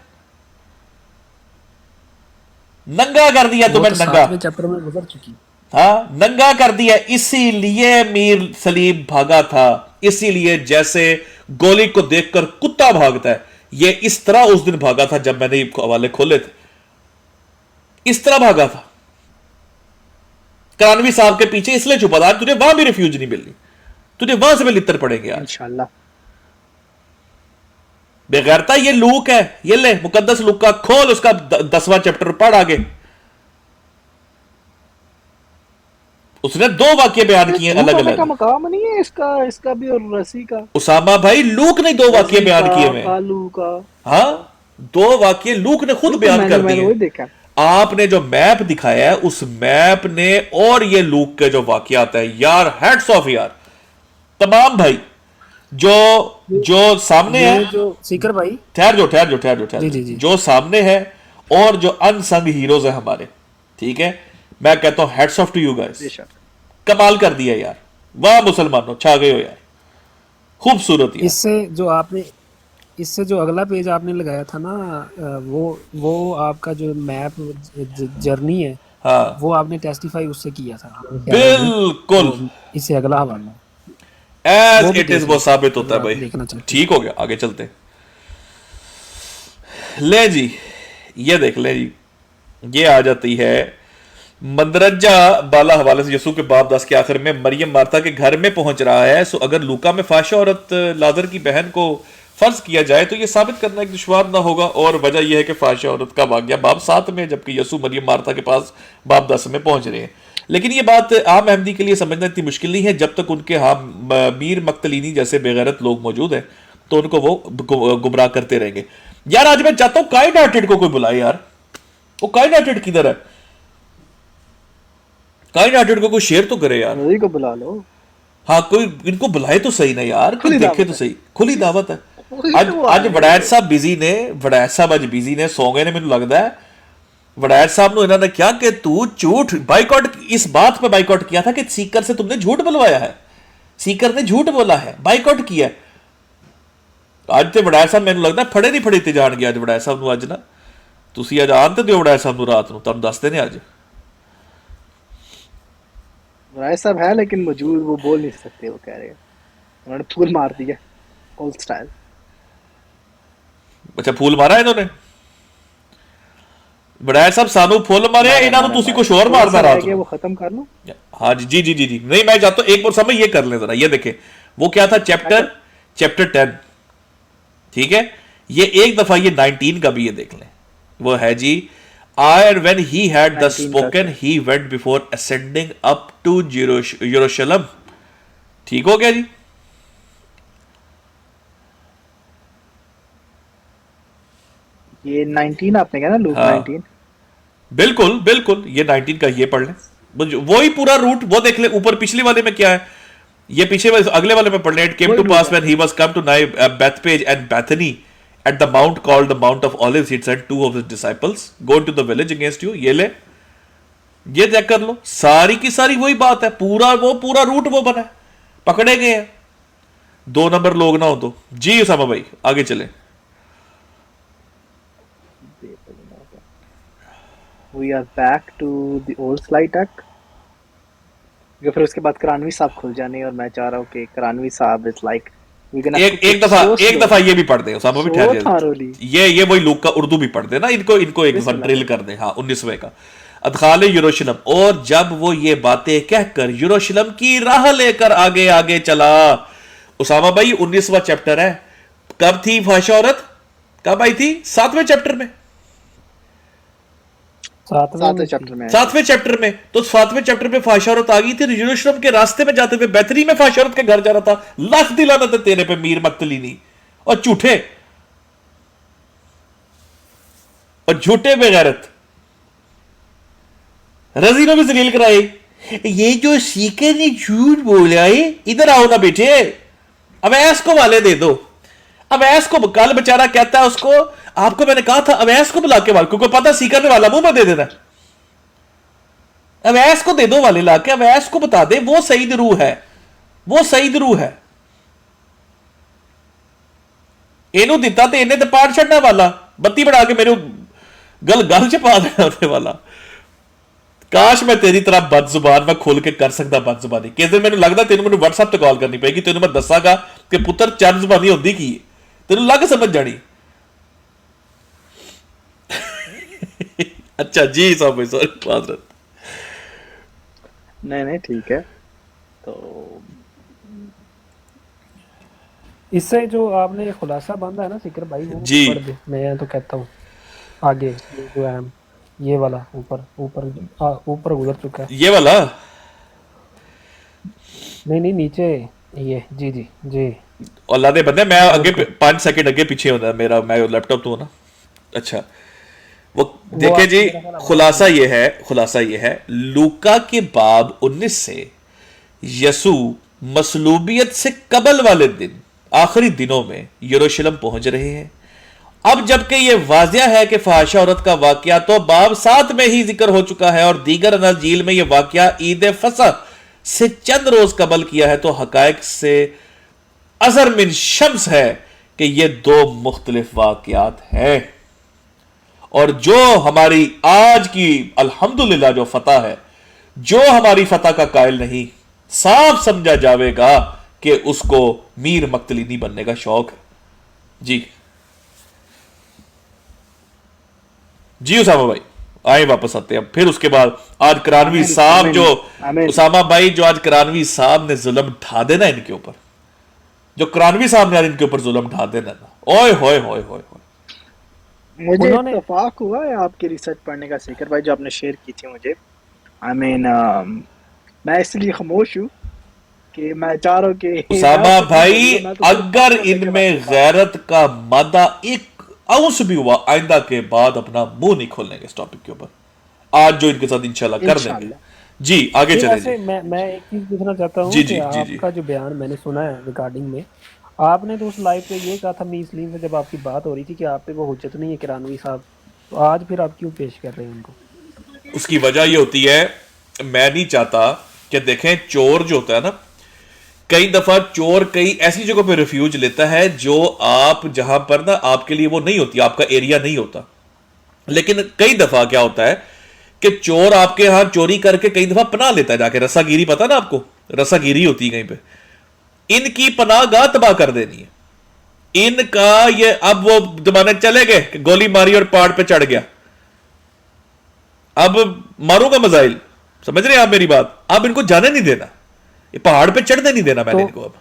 नंगा कर दिया तुम्हें,
तो
नंगा।
7वें चैप्टर में गुजर चुकी।
हाँ, नंगा कर दिया। इसीलिए मीर सलीब भागा था, इसीलिए जैसे गोली को देखकर कुत्ता भागता है, ये इस तरह उस दिन भागा था जब मैंने ये हवाले खोले थे। इस तरह भागा था कानवी साहब के पीछे, इसलिए छुपा था। तुझे वहां भी रिफ्यूज नहीं मिलनी, तुझे वहां से भी लित्तर पड़ेंगे आज
इंशाल्लाह।
बेगैरता। ये लूक है, ये ले मुकद्दस लूक का खोल, उसका 10वां चैप्टर पढ़ आगे। उसने 2 वाक्य बयान किए अलग अलग।
का मकाम नहीं है इसका, इसका भी और रसी का।
उसामा भाई, लूक ने 2 वाक्य बयान किए में।
आलू का,
हाँ, 2 वाक्य लूक ने खुद बयान कर दिए।
देखा
आपने जो मैप दिखाया है उस मैप ने, और ये लूक के जो वाक्य आता है यार, हेड्स ऑफ यार तमाम भाई, जो सामने है,
जो सीकर भाई,
ठहर जो
जी।
जो सामने है, और जो अनसंग हीरोज है हमारे, ठीक है, मैं कहता हूं hats off to you guys, कमाल कर दिया यार। वाह मुसलमानों, छा गए हो यार, खूबसूरत यार।
इससे जो अगला पेज आपने लगाया था ना, वो आपका जो मैप जर्नी है,
हाँ,
वो आपने टेस्टिफाई उससे किया था
बिल्कुल।
तो इससे अगला हवाला
एज इट इज वो साबित होता है भाई। ठीक हो गया, आगे चलते हैं। ले जी, ये देख ले जी, ये आ जाती है मंदरजा बाला हवाले से। यसू के बाब 10 के आखिर में मरियम मार्था के घर में पहुंच रहा है। सो अगर लूका में फाहिश औरत लाजर की बहन को फर्ज किया जाए तो यह साबित करना एक दुश्वार ना होगा। और वजह यह है कि फाहिश औरत का वाक़या बाब 7 में, जबकि यसू मरियम मार्था के पास बाब 10 में पहुंच रहे हैं। लेकिन ये बात आम अहमदी के लिए समझना इतनी मुश्किल नहीं है, जब तक उनके यहाँ मीर मक्तलीनी जैसे बेगैरत लोग मौजूद हैं तो उनको वो गुमराह करते रहेंगे। यार आज मैं चाहता हूं काइंड हार्टेड को कोई बुलाए यार। वो काइंड हार्टेड किधर है? काइंड हार्टेड को कोई शेयर तो करे यार।
नबी को बुला लो।
हाँ, कोई इनको बुलाए तो सही ना यार, कोई देखे तो सही। खुली दावत है। आज वड़ैत साहब बिजी ने, वड़ैत साहब आज बिजी ने, सौ गए ने मैंने लगता है। वड़ैत साहब ने इन्होंने क्या कि तू झूठ बाइकआउट, इस बात पे बाइकआउट किया था कि सीकर से तुमने झूठ बुलवाया है। सीकर ने झूठ बोला है, बाइकआउट किया। ਅੱਜ ਤੇ ਵੜੈਲ ਸਾਹਿਬ ਮੈਨੂੰ ਲੱਗਦਾ ਫੜੇ ਨਹੀਂ ਫੜੇ ਤੇ ਜਾਣਗੇ ਅੱਜ ਵੜੈਲ ਸਾਹਿਬ ਨੂੰ। ਅੱਜ ਨਾ ਤੁਸੀਂ ਅੱਜ ਆਣ ਤੇ ਦਿਓ ਵੜੈਲ ਸਾਹਿਬ ਨੂੰ ਰਾਤ ਨੂੰ, ਤੁਹਾਨੂੰ ਦੱਸਦੇ ਨੇ ਅੱਜ।
राय साहब है लेकिन मौजूद, वो बोल नहीं सकते, वो कह रहे हैं उन्होंने फूल मार दिया ओल्ड स्टाइल।
ਅੱਛਾ ਫੂਲ ਮਾਰਾ ਇਹਨਾਂ ਨੇ? ਵੜੈਲ ਸਾਹਿਬ ਸਾਨੂੰ ਫੁੱਲ ਮਾਰਿਆ, ਇਹਨਾਂ ਨੂੰ ਤੁਸੀਂ कुछ और मारना रात को।
वो खत्म कर लो।
हाँ जी जी जी जी जी नहीं, मैं चाहता हूँ एक बार समय ये कर लें जरा, ये देखें वो क्या था, चैप्टर 10, ठीक है। ये एक दफा ये 19 का भी ये देख लें, वो है जी And when he had thus spoken, he went before ascending up to Jerusalem। ठीक हो गया जी?
ये 19 आपने कहा ना, लूक
हाँ।
19।
बिल्कुल बिल्कुल, ये 19 का ये पढ़ लें, वही पूरा रूट वो देख ले। ऊपर पिछले वाले में क्या है, ये पीछे वाले अगले वाले में पढ़ लें। It came to pass when he was come to nigh Bethpage and Bethany at the mount called the Mount of Olives, he sent 2 of his disciples, go into the village against you। ये ले, ये check कर लो, सारी की सारी वही बात है, पूरा रूट वो बना है, पकड़े गए हैं 2 नंबर लोग ना हो तो। जी उसामा भाई आगे चले।
We are back to the old slide deck। कि फिर उसके बाद करानवी साहब खुल जाने, और मैं चाह रहा हूँ कि करानवी साहब इज लाइक
एक दफा ये भी पढ़ दे उसामा भी, ठहर ये वही लूक का उर्दू भी पढ़ दे ना, इनको एक दफा ड्रिल कर दे। हाँ 19वें का अदखाल यरूशलेम, और जब वो ये बातें कहकर यरूशलेम की राह लेकर आगे आगे चला। उसामा भाई 19वां चैप्टर है, कब थी फाहिशा औरत, कब आई थी? 7वें चैप्टर में,
7वें चैप्टर में।
7वें चैप्टर में, तो 7वें चैप्टर में फाहिशा औरत आ गई थी यरूशलेम के रास्ते में जाते हुए, बैतनी में फाहिशा औरत के घर जा रहा था। लाख दिलाना था तेरे पे मीर मक्तलीनी, और झूठे बेगैरत रजी ने भी जलील कराए। ये जो सीके ने झूठ बोला है, इधर आओ ना बेटे, अवैस को वाले दे दो। अवैस को कल बेचारा कहता है उसको, आपको मैंने कहा था अवैस को बुला के वाले, क्योंकि पता सीकर ने वाला मुंह में दे देना, अवैस को दे दो वाले लाके, अवैस को बता दे वो सईद रूह है, वो सईद रूह है। इनू दिता तो इन्हें तो पाठ छड़ना वाला, बत्ती बढ़ा के मेरे गल च पा देने वाला। काश मैं तेरी तरह बदजुबान मैं खोल के कर सकता बदजुबानी। किस दिन मैंने लगता तेन मैं WhatsApp ते कॉल करनी पेगी, तेन मैं दसागा कि पुत्र चंद जुबानी होती की तेन लग समझ जानी। अच्छा जी साहब सॉरी माजरत।
नहीं ठीक है। तो
इससे जो आपने खुलासा बांधा है ना सिकर भाई, वो
जी
पढ़ दे। मैं तो कहता हूँ आगे जो है ये वाला ऊपर गुजर चुका है,
ये वाला
नहीं नीचे ये। जी जी जी
अल्लाह दे बंदे, मैं आगे 5 सेकंड आगे पीछे होता है मेरा, मैं लैपटॉप तो ना। अच्छा वो देखे जी, खुलासा ये है लूका के बाब 19 से यसू मसलूबियत से कबल वाले दिन आखिरी दिनों में यरूशलेम पहुंच रहे हैं। अब जबकि ये वाजिया है कि फाहिशा औरत का वाकया तो बाब 7 में ही जिक्र हो चुका है, और दीगर अनाजील में यह वाकया ईद फसह से चंद रोज कबल किया है, तो हकायक से अजर मिन शम्स है कि ये 2 मुख्तलिफ वाकयात हैं। और जो हमारी आज की अल्हम्दुलिल्लाह जो फतह है, जो हमारी फतह का कायल नहीं, साफ समझा जाएगा कि उसको मीर मक्तलीनी बनने का शौक है। जी उसामा भाई आए वापस आते हैं। फिर उसके बाद आज करानवी साहब जो उसामा भाई जो आज करानवी साहब ने जुल्म ढा देना इनके ऊपर, जो करानवी साहब ने आज इनके ऊपर जुल्म ढा देना ना, ओए होए होए होए।
मुझे इत्तेफाक हुआ है आपकी रिसर्च पढ़ने का सिकर भाई, जो आपने शेयर की थी मुझे। मैं इसलिए खामोश हूँ कि मैं चाह रहा हूँ कि
उसामा भाई अगर इनमें गैरत का मादा एक आउंस भी हुआ, आइंदा के बाद अपना मुंह नहीं खोलने के इस टॉपिक के ऊपर। आज जो इनके साथ इंशाल्लाह कर देंगे। जी आगे चले जी।
मैं एक चीज पूछना चाहता हूँ कि आपका जो बयान मैंने सुना है रिकॉर्डिंग में, आपने तो उस लाइव पे ये कहा था मीसलीम से जब आपकी बात हो रही थी कि आप पे वो हुज्जत नहीं है किरानवी साहब, तो आज फिर आप क्यों पेश कर रहे हैं उनको?
उसकी वजह ये होती है, मैं नहीं चाहता कि देखें चोर जो होता है ना, कई दफा चोर कई ऐसी जगहों पे रिफ्यूज लेता है जो आप जहां पर ना आपके लिए वो नहीं होती, आपका एरिया नहीं होता। लेकिन कई दफा क्या होता है कि चोर आपके यहां चोरी करके कई दफा पनाह लेता है जाके, रसागिरी पता ना आपको, रसागिरी होती है कहीं पे, इनकी पनाहगाह तबाह कर देनी है इनका। ये अब वो जमाने चले गए कि गोली मारी और पहाड़ पे चढ़ गया, अब मारूंगा मिसाइल, समझ रहे हैं आप मेरी बात? अब इनको जाने नहीं देना, ये पहाड़ पे चढ़ने नहीं देना मैंने
तो
इनको। अब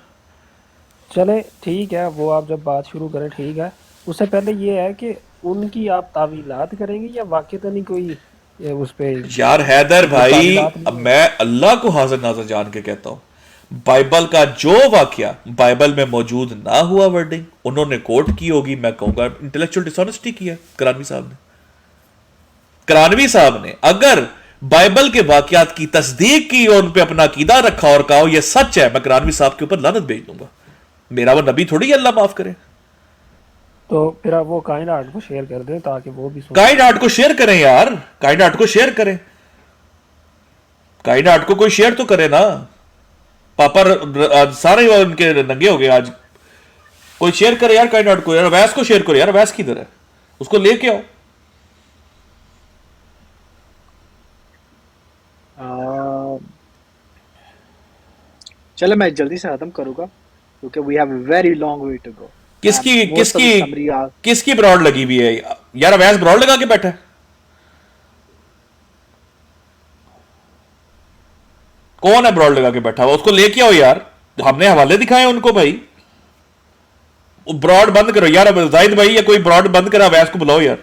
चले ठीक है, वो आप जब बात शुरू करें ठीक है। उससे पहले ये है कि उनकी आप तावीलात करेंगे या वाकई नहीं कोई उस पे
यार हैदर भाई,
तावीलात
अब
नहीं
मैं अल्लाह को हाजिर नाजर जान के कहता हूं, बाइबल का जो वाकया बाइबल में मौजूद ना हुआ वर्डिंग उन्होंने कोट की होगी, मैं कहूंगा इंटेलेक्चुअल डिसऑनेस्टी की है करानवी साहब ने। करानवी साहब ने अगर बाइबल के वाकयात की तस्दीक की और उन पे अपना अकीदा रखा और कहा ये सच है, मैं करानवी साहब के ऊपर लानत भेज दूंगा। मेरा वो नबी थोड़ी अल्लाह माफ करे।
तो फिर आप वो काइंड हार्ट को शेयर कर दें ताकि वो भी सुने।
काइंड हार्ट को शेयर करें यार, काइंड हार्ट को शेयर करें, काइंड हार्ट को कोई शेयर तो करे ना। पापा आज सारे उनके नंगे हो गए आज, कोई शेयर करे यार काइंड हार्ट को, यार वैस को शेयर करो यार, वैस किधर है, उसको लेके आओ।
चलो मैं जल्दी से खत्म करूंगा क्योंकि we have a very long way to go.
किसकी किसकी किसकी ब्रॉड लगी हुई है यार? वैस ब्रॉड लगा के बैठा है, कौन है ब्रॉड लगा के बैठा हुआ? उसको लेके आओ यार, हमने हवाले दिखाए उनको भाई। ब्रॉड बंद करो यार, जाहिद भाई या कोई ब्रॉड बंद करा, वैस को बुलाओ यार।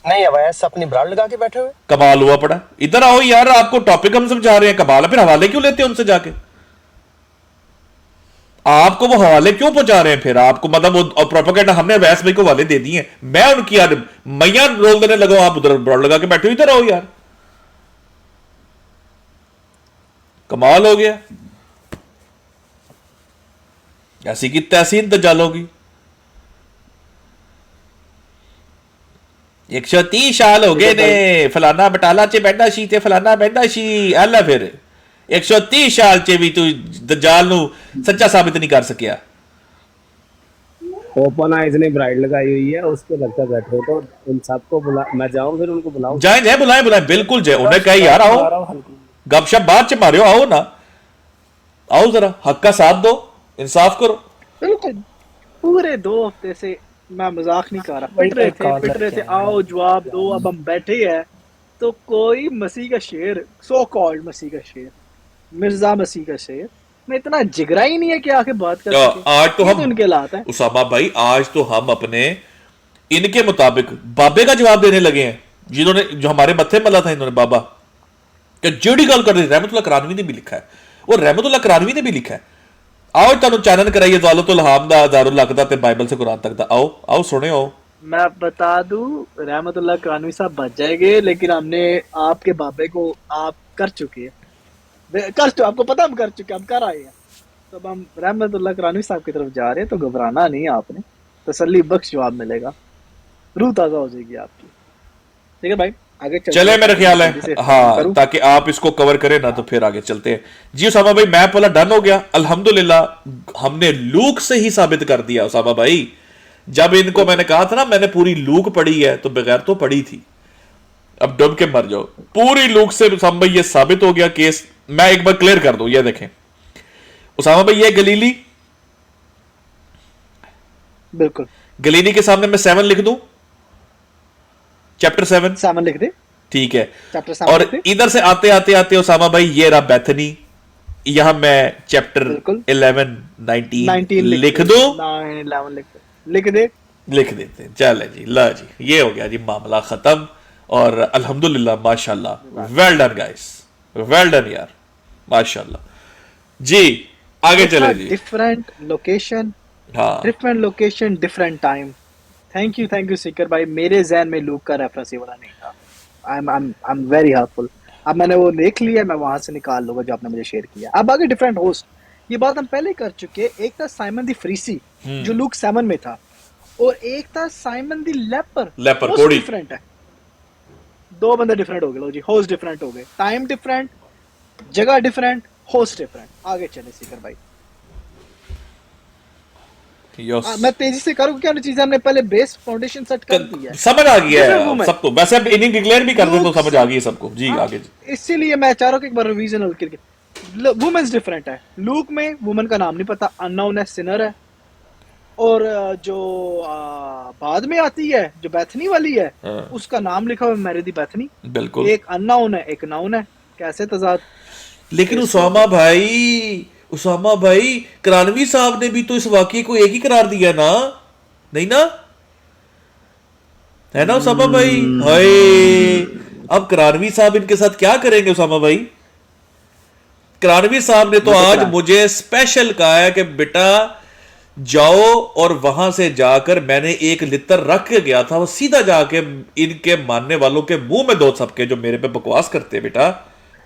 नहीं अवैस अपनी ब्रांड लगा के बैठे हुए।
कमाल हुआ पड़ा, इधर आओ यार, आपको टॉपिक हम समझा रहे हैं, कमाल है, फिर हवाले क्यों लेते हैं उनसे जाके? आपको वो हवाले क्यों पहुंचा रहे हैं फिर? आपको मतलब वो प्रोपेगेंडा हमने वैस भाई को हवाले दे दिए, मैं उनकी यार मैया रोल देने लगा, आप उधर ब्रॉड लगा के बैठे हो, इधर आओ यार, कमाल हो गया। ऐसी की तैसी इंतजाल होगी। 130 साल हो गए ने फलाना बटाला च बैठा सी ते फलाना बैठा सी, अल्लाह फिर 130 साल च भी तू दज्जाल नु सच्चा साबित नहीं कर सकिया।
ओपन आइज ने ब्राइड लगाई हुई है, उस पे लगता बैठे हो, तो उन सबको बुला, मैं जाऊं फिर उनको बुलाऊं?
जाए जाए, बुलाए बुलाए, बिल्कुल जाए, उन्हें कहा यार आओ, गपशप बाद च मारियो, आओ ना, आओ जरा हक का साथ दो, इंसाफ करो।
बिल्कुल पूरे 2 हफ्ते से मैं मजाक नहीं कर रहा, पिट रहे थे आओ जवाब दो, अब हम बैठे हैं तो कोई मसीह का शेर, सो कॉल्ड मसीह का शेर, मिर्जा मसीह का शेर में इतना जिगरा ही नहीं है कि आके बात कर सके।
आज तो हम
उनके लात है
उसामा भाई, आज तो हम अपने इनके मुताबिक बाबे का जवाब देने लगे हैं, जिन्होंने जो हमारे मत्थे मला था इन्होंने बाबा कि जेडी गल कर दी। रहमतुल्लाह करानवी ने भी लिखा है, और रहमतुल्लाह करानवी ने भी लिखा है, आओ तुहानू चानन कराइए ज़ालतुल हाम दा, दारुल हक दा ते बाइबल से कुरान तक दा, आओ आओ सुने आओ।
मैं बता दूं रहमतुल्लाह कानवी साहब बच जाएंगे, लेकिन हमने आपके बाबे को आप कर चुके हैं, आपको पता हम कर चुके, हम कर आए हैं, तो अब हम रहमतुल्लाह कानवी साहब की तरफ जा रहे हैं, तो घबराना नहीं आपने, तसल्ली बख्श जवाब मिलेगा, रूह ताज़ा हो जाएगी आपकी। ठीक है भाई, आगे
चले मेरा ख्याल है, हाँ, ताकि आप इसको कवर करें ना, तो फिर आगे चलते हैं जी। उसामा भाई मैप वाला डन हो गया अल्हम्दुलिल्लाह, हमने लूक से ही साबित कर दिया उसामा भाई। जब इनको मैंने कहा था ना मैंने पूरी लूक पढ़ी है, तो बगैर तो पढ़ी थी, अब डूब के मर जाओ, पूरी लूक से उसामा भाई ये साबित हो गया केस। मैं एक बार क्लियर कर दूं, ये देखें उसामा भाई, ये गलीली,
बिल्कुल
गलीली के सामने मैं 7 लिख दूं, चैप्टर 7
लिख दे,
ठीक है।
चैप्टर 7
और इधर से आते आते आते उसामा भाई ये रहा बैथनी, यहां मैं चैप्टर 11 19 लिख दूं,
11 लिख
देते हैं। चले जी, ला जी, ये हो गया जी मामला खत्म, और अल्हम्दुलिल्लाह माशाल्लाह, well done guys, well done यार, माशाल्लाह जी। आगे चले जी।
डिफरेंट लोकेशन,
हाँ,
different location, different time. Thank you Sikar भाई, मेरे जहन में लूक का रेफरेंस ये वाला नहीं था। I am very helpful. अब मैंने वो देख लिया, मैं वहां से निकाल लूंगा जो आपने मुझे शेयर किया। अब आगे डिफरेंट होस्ट, ये बात हम पहले कर चुके। एक था साइमन द फ्रीसी जो लूक 7 में था, और एक था साइमन द लेपर
कोड़ी,
डिफरेंट है, 2 बंदे डिफरेंट हो गए। लो जी, होस्ट डिफरेंट हो गए, टाइम डिफरेंट, जगह डिफरेंट, होस्ट डिफरेंट। आगे चले सीकर भाई।
यस
मैं तेजी से करूँ क्या चीजें, हमने पहले बेस फाउंडेशन सेट कर दी है।
समझ आ गया
Different
है
women.
सबको, वैसे अब इनिंग डिक्लेयर भी कर दे तो
Looks-
समझ आ गई है सबको जी।
हाँ,
आगे जी।
इसीलिए मैं चाह रहा हूँ कि एक बार रिवीजन करके। वुमेन्स डिफरेंट है। लूक में वुमन का नाम नहीं पता, अननोन है, सिनर है। और जो बाद में आती है, जो बैथनी वाली है,
हाँ।
उसका नाम लिखा हुआ है मैरी दी बैथनी।
बिल्कुल।
एक अननोन है, एक नाउन है। कैसे तजाद।
लेकिन उसामा भाई करानवी साहब ने भी तो इस वाकये को एक ही करार दिया ना, नहीं ना, है ना उसामा भाई? हाय, अब करानवी साहब इनके साथ क्या करेंगे उसामा भाई? करानवी साहब ने तो आज मुझे स्पेशल कहा है कि बेटा जाओ, और वहां से जाकर मैंने एक लितर रख के गया था, वो सीधा जाके इनके मानने वालों के मुंह में दो सबके जो मेरे पे बकवास करते हैं, बेटा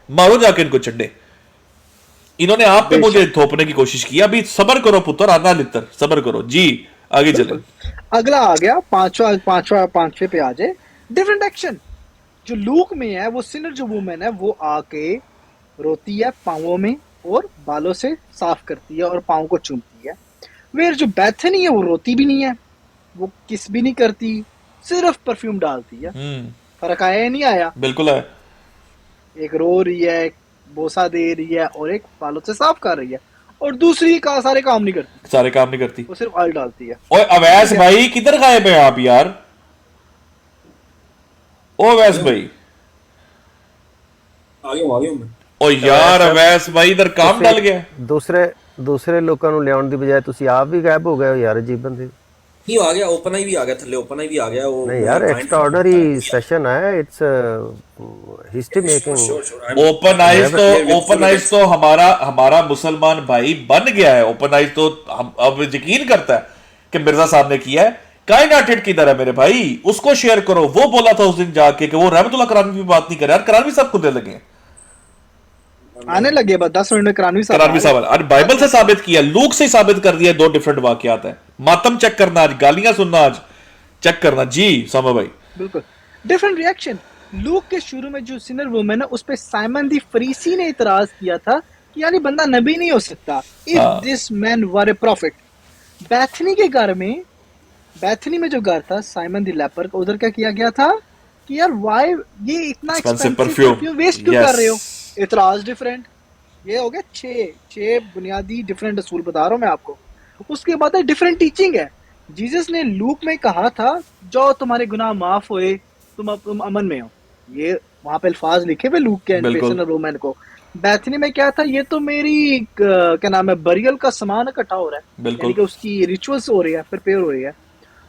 मारो जाके इनको चंडे। इन्होंने आप पे मुझे थोपने की कोशिश की। अभी सबर करो पुत्र, आधा लितर सबर करो जी। आगे चले।
अगला आ गया पांचवे पे आ जाए। Different action. जो लूक में है वो सिनर जो वुमेन है वो आके रोती है पांवों में और बालों से साफ करती है और पांव को चूमती है। वेर जो बैथनी है वो रोती भी नहीं है, वो किस भी नहीं करती, सिर्फ परफ्यूम डालती है। फर्क आया या नहीं आया?
बिल्कुल है।
एक रो रही है, एक बोसा दे रही है और एक बालों से साफ कर रही है, और दूसरी का सारे काम नहीं करती, वो सिर्फ ऑयल डालती है।
ओए अवैस भाई किधर गायब है आप यार? ओ अवैस भाई, ओ यार अवैस भाई इधर काम डल गया।
ਦੂਸਰੇ ਲੋਕਾਂ ਨੂੰ ਲਿਆਉਣ ਦੀ ਬਜਾਏ ਤੁਸੀਂ ਆਪ ਵੀ ਗਾਇਬ ਹੋ ਗਏ ਹੋ ਯਾਰ, ਅਜੀਬ ਬੰਦੇ।
ਨਹੀਂ ਆ ਗਿਆ, ਓਪਨ ਆਈ ਵੀ ਆ ਗਿਆ ਥੱਲੇ, ਓਪਨ ਆਈ ਵੀ ਆ ਗਿਆ। ਉਹ
नहीं यार, एक्स्ट्राऑर्डिनरी सेशन है, it's history making.
Open eyes तो हमारा मुसलमान भाई बन गया है। ओपन आइज तो हम अब यकीन करता है कि मिर्जा साहब ने किया है। कायनाटेड किधर है मेरे भाई? उसको शेयर करो। वो बोला था उस दिन जाके कि वो रहमतुल्लाह करानवी की बात नहीं करे यार। करानवी साहब खुद लगे
आने लगे, बस 10 मिनट में करानवी
साहब आज बाइबल से साबित किया, लूक से साबित कर दिया। दो डिफरेंट वाकयात है। मातम चेक करना आज, गालियां सुनना आज चेक करना जी सामा भाई।
बिल्कुल डिफरेंट रिएक्शन। लूक के शुरू में जो सिनर वुमन है उस पे साइमन दी फरीसी ने इतराज किया था कि यार ये बंदा नबी नहीं हो सकता, if this man were a prophet. Bethany के घर में, बैथनी में जो घर था साइमन दी लेपर का, उधर क्या किया गया था कि यार वाई ये इतना एक्सपेंसिव परफ्यूम वेस्ट क्यों कर रहे हो? इतराज डिफरेंट। ये हो गया छह बुनियादी डिफरेंट असूल बता रहा हूं मैं आपको। उसके बाद डिफरेंट टीचिंग है। जीसस ने लूक में कहा था जाओ तुम्हारे गुनाह माफ हुए, तुम अमन में हो। ये वहां पे अल्फाज लिखे हुए लूक के एंड रोमन को। बैथनी में क्या था, ये तो मेरी क्या नाम है बरियल का सामान इकट्ठा हो रहा है, यानी कि उसकी रिचुअल्स हो रही है, प्रिपेयर हो रही है।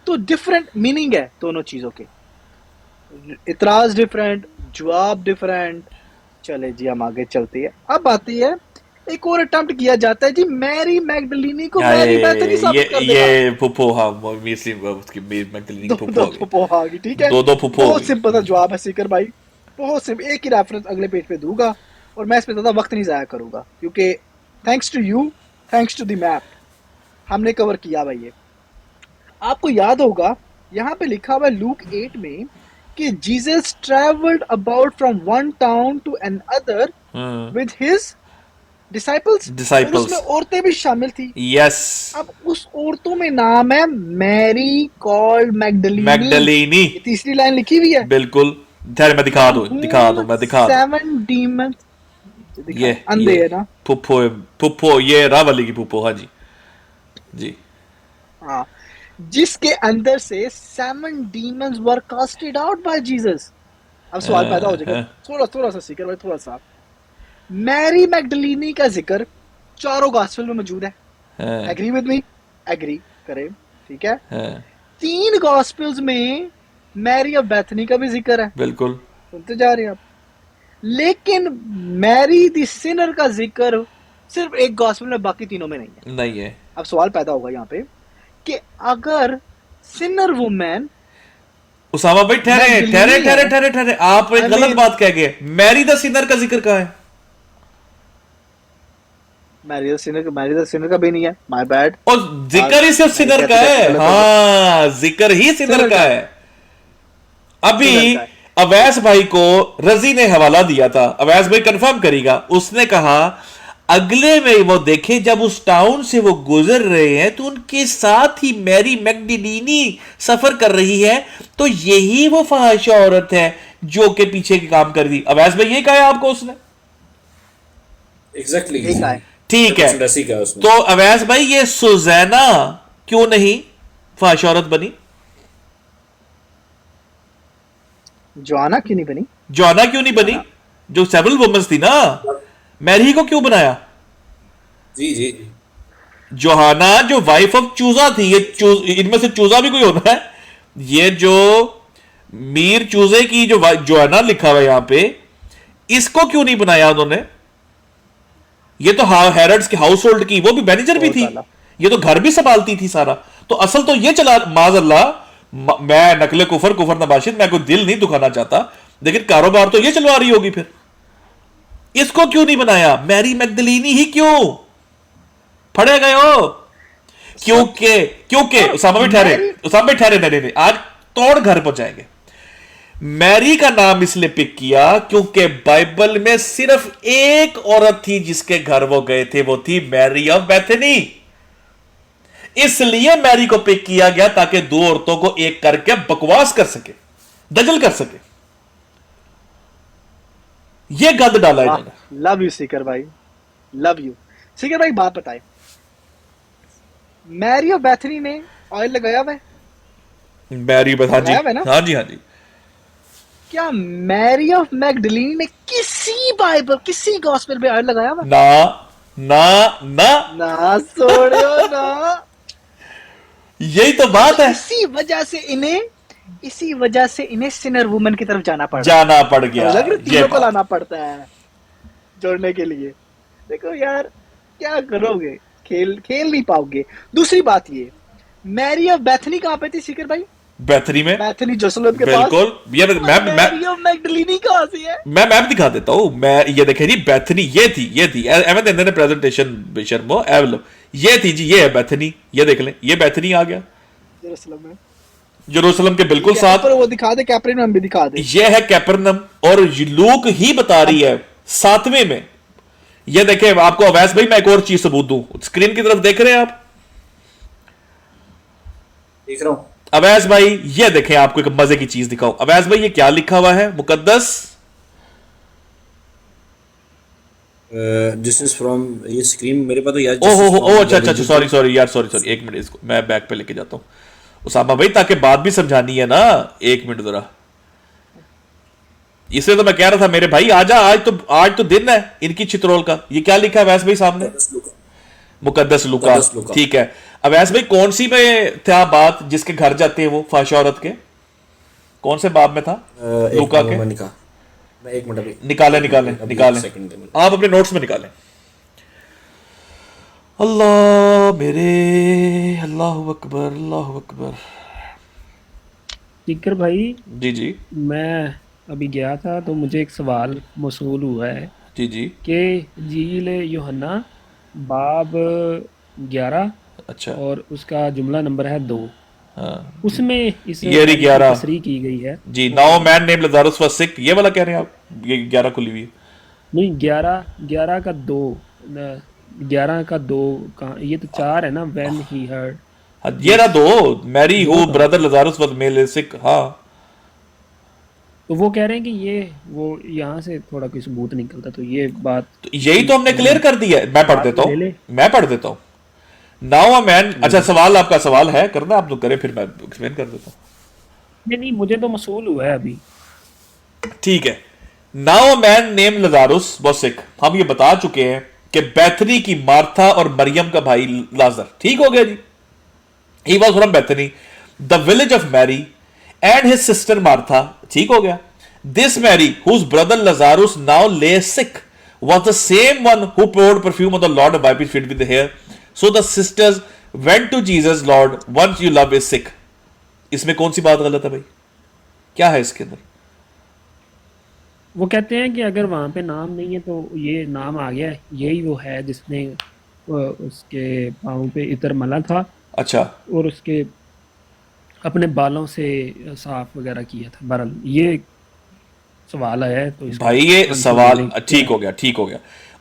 तो डिफरेंट मीनिंग है दोनों चीजों के। इतराज डिफरेंट, जवाब डिफरेंट। चले जी हम आगे चलते हैं। अब आती है एक और अटेम्प्ट किया जाता है जी मैरी मैगडलिनी को मैरी बैथनी साबित कर देगा।
ये फुफो, हाँ उसकी मैगडलिनी की फुफो
आ गई। ठीक है,
दो फुफो।
बहुत सिंपल सा जवाब है सीकर भाई, बहुत सिंपल। एक ही रेफरेंस अगले पेज पे दूंगा और मैं इस पे ज्यादा वक्त नहीं जाया करूंगा क्योंकि thanks to you, thanks to the map हमने कवर किया भाई। ये आपको याद होगा यहाँ पे लिखा हुआ है लूक 8 में कि Jesus travelled about from one town to another with his disciples. उसमें औरतें भी शामिल थी।
यस।
अब उस औरतों में नाम है मैरी कॉल्ड मैगडलिनी। तीसरी लाइन लिखी हुई है।
बिल्कुल, मैं दिखा दो मैं दिखा
7 डीमंस। ये अंधे है ना
फुफो ये रावली की फुफो। हाँ जी जी।
हाँ, जिसके अंदर से 7 demons were casted out by Jesus. अब सवाल पैदा हो जाएगा, थोड़ा सा सीकर भाई, थोड़ा सा। मैरी मैगडलिनी का जिक्र चारों गॉस्पेल में मौजूद है। Agree with me? एग्री करें, ठीक है। 3 गॉस्पेल्स में मैरी ऑफ बैथनी का भी जिक्र है।
बिल्कुल,
सुनते जा रहे हैं आप। लेकिन मैरी द सिनर का जिक्र सिर्फ एक गॉस्पेल में, बाकी तीनों में नहीं है। अब सवाल पैदा होगा यहाँ पे कि अगर सिनर वुमेन,
उसामा भाई ठहरे, आप एक गलत बात कह गए। मैरी द सिनर का जिक्र कहाँ है?
मैरी द सिनर का भी नहीं है। My bad.
और जिक्र ही सिर्फ सिनर का है। हाँ, जिक्र ही सिनर का है। अभी अवैस भाई को रजी ने हवाला दिया था, अवैस भाई कंफर्म करेगा। उसने कहा अगले में वो देखे जब उस टाउन से वो गुजर रहे हैं तो उनके साथ ही मैरी मैगडिलिनी सफर कर रही है, तो यही वो फहाशा औरत है जो के पीछे के काम कर दी। अवैस भाई ये कहा है आपको उसने?
एग्जैक्टली
यही कहा है।
ठीक है,
ऐसी कहा उसने।
तो अवैस भाई ये सुजैना क्यों नहीं फहाशा औरत बनी?
जोआना क्यों नहीं बनी?
जोआना क्यों नहीं बनी? जो सेवरल वुमेन्स थी ना, मैरी को क्यों बनाया?
जी जी।
जोहाना जो वाइफ ऑफ चूजा थी, ये इनमें से चूजा भी कोई होना है? ये जो मीर चूजे की जो जोहाना लिखा हुआ है यहां पे, इसको क्यों नहीं बनाया उन्होंने? ये तो हैरड्स के हाउस होल्ड की, वो भी मैनेजर भी थी, ये तो घर भी संभालती थी सारा। तो असल तो ये चला, माजल्ला मैं नकले कुफर नबाशिद, मैं कोई दिल नहीं दुखाना चाहता, लेकिन कारोबार तो ये चलवा रही होगी। फिर इसको क्यों नहीं बनाया? मैरी मैगदलीनी ही क्यों फड़े गए हो? क्योंकि उसामा भी ठहरे, नहीं, आज तोड़ घर पहुंचाएंगे। मैरी का नाम इसलिए पिक किया क्योंकि बाइबल में सिर्फ एक औरत थी जिसके घर वो गए थे, वो थी मैरी ऑफ बेथनी। इसलिए मैरी को पिक किया गया ताकि दो औरतों को एक करके बकवास कर सके, दजल कर सके। ये गंद डाला इन्होंने।
लव यू सीकर भाई, लव यू। सीकर भाई बात बताए, मैरी ऑफ बेथनी ने ऑयल लगाया हुआ है?
मैरी हाँ जी, हाँ जी, हाँ जी।
क्या मैरी ऑफ मैगडलीनी ने किसी बाइबल, किसी गॉस्पेल में ऑयल लगाया हुआ? ना छोड़ो ना।
यही तो बात है।
इसी वजह से इन्हें सिनर वुमन की तरफ जाना पड़ गया। तीनों को लाना पड़ता है जोड़ने के लिए। देखो यार, क्या करोगे, खेल नहीं पाओगे। दूसरी बात ये, मैरी ऑफ बेथनी कहाँ पे थी सीकर भाई?
बेथनी में,
बेथनी जेरूसलम के
बिल्कुल। ये
मैरी ऑफ मैगडलीनी कहाँ से है?
मैं मैप दिखा देता हूँ। मैं ये देखे जी, बेथनी ये थी एवं ने प्रेजेंटेशन बेशर्मो एवलो, ये थी जी, ये है बेथनी। ये देख लें, ये बेथनी आ गया जेरूसलम के बिल्कुल साथ।
वो दिखा दे, कैपरनम भी दिखा दे।
ये है कैपरनम, और लूक ही बता रही है 7वें में। ये देखे आपको अवैस भाई, मैं एक और चीज सबूत दूं, स्क्रीन की तरफ देख रहे हैं आप?
देख रहा हूं
अवैस भाई, ये देखें, आपको एक मजे की चीज दिखाओ। अवैस भाई, ये क्या लिखा हुआ है? मुकद्दस
दिस इज फ्रॉम, ये स्क्रीन मेरे पास तो यार।
ओह अच्छा, सॉरी यार, सॉरी, एक मिनट, इसको मैं बैक पे लेके जाता हूं उसामा भाई, ताकि बात भी समझानी है ना। एक मिनट जरा, इसलिए तो मैं कह रहा था मेरे भाई आजा, आज तो दिन है इनकी चित्रोल का। ये क्या लिखा है अवैस भाई सामने? मुकद्दस लूका। ठीक है अवैस भाई, कौन सी में था बात जिसके घर जाते हैं वो फाशा औरत के? कौन से बाब में था लूका के?
एक मिनट अभी
निकालें आप अपने नोट्स में निकालें। अल्लाह मेरे, अल्लाह अकबर।
सीकर भाई
जी,
मैं अभी गया था तो मुझे एक सवाल मौसूल हुआ है
जी
कि इंजील यूहन्ना बाब 11,
अच्छा,
और उसका जुमला नंबर है 2।
हाँ,
उसमें इस
ये 11
तस्रीह की गई है
जी। Now man name Lazarus was sick, ये वाला कह रहे हैं आप? ये 11 खुली हुई है
नहीं, 11 का 2, 11 का 2 कहाँ? ये तो 4 है ना। व्हेन ही हर्ड,
ये रहा 2, Mary who brother Lazarus was male sick. हाँ,
तो वो कह रहे हैं कि ये वो यहाँ से थोड़ा कोई सबूत निकलता, तो ये बात
तो यही तो हमने क्लियर कर दिया है। मैं पढ़ देता हूँ नाउ अ मैन। अच्छा, सवाल आपका सवाल है करना, आप लोग करें, फिर मैं एक्सप्लेन कर देता हूँ।
नहीं, मुझे तो मसूल हुआ है अभी।
ठीक है, now a man name Lazarus was sick. हम ये बता चुके हैं कि बेथनी की मार्था और मरियम का भाई लाजर ठीक हो गया जी। He was from Bethany, the village of Mary, and his sister Martha ठीक हो गया। This Mary whose brother Lazarus now lay sick was the same one who poured perfume on the Lord and wiped his feet with the hair. So the sisters went to Jesus, Lord, once you love is sick. इसमें कौन सी बात गलत है भाई? क्या है इसके अंदर?
वो कहते हैं कि अगर वहाँ पे नाम नहीं है तो ये नाम आ गया है, यही वो है जिसने उसके पाँव पे इतर मला था।
अच्छा,
और उसके अपने बालों से साफ वगैरह किया था। बहरहाल ये सवाल आया है तो
भाई ये सवाल ठीक हो गया।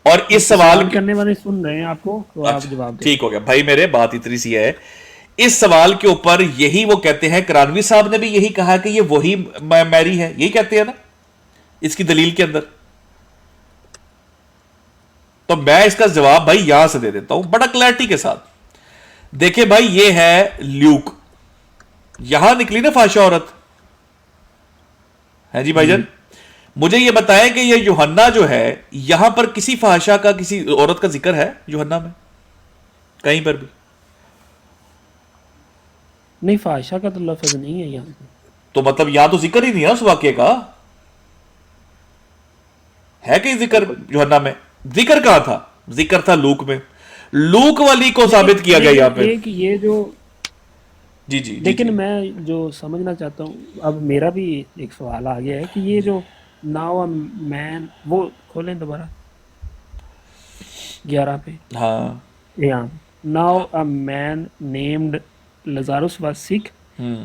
और इस सवाल
सवाल करने वाले सुन रहे हैं आपको, तो आप
अच्छा,
जवाब दें।
ठीक हो गया भाई, मेरे बात इतनी सी है। इस सवाल के ऊपर यही वो कहते हैं, करानवी साहब ने भी यही कहा कि ये वही मैरी है, यही कहते हैं ना इसकी दलील के अंदर। तो मैं इसका जवाब भाई यहां से दे देता हूं बड़ा क्लैरिटी के साथ। देखिए भाई, ये है ल्यूक, यहां निकली ना फाशा औरत, है जी भाईजान। मुझे ये बताएं कि ये यूहन्ना जो है, यहां पर किसी फाशा का, किसी औरत का जिक्र है यूहन्ना में कहीं पर भी?
नहीं, फाहिशा का तो लफ्ज नहीं है यहाँ पे।
तो मतलब यहां तो जिक्र ही नहीं है उस वाक्य का, है कहीं जिक्र यूहन्ना में? जिक्र कहां था? जिक्र था लूक में। लूक वाली को साबित किया गया यहाँ पे।
एक ये जो
जी जी जी,
लेकिन
जी।
मैं जो समझना चाहता हूँ, अब मेरा भी एक सवाल आ गया है कि ये जो नाउ अ मैन, वो खोलें दोबारा 11 पे।
हाँ,
Yeah. Now a man named Lazarus was sick.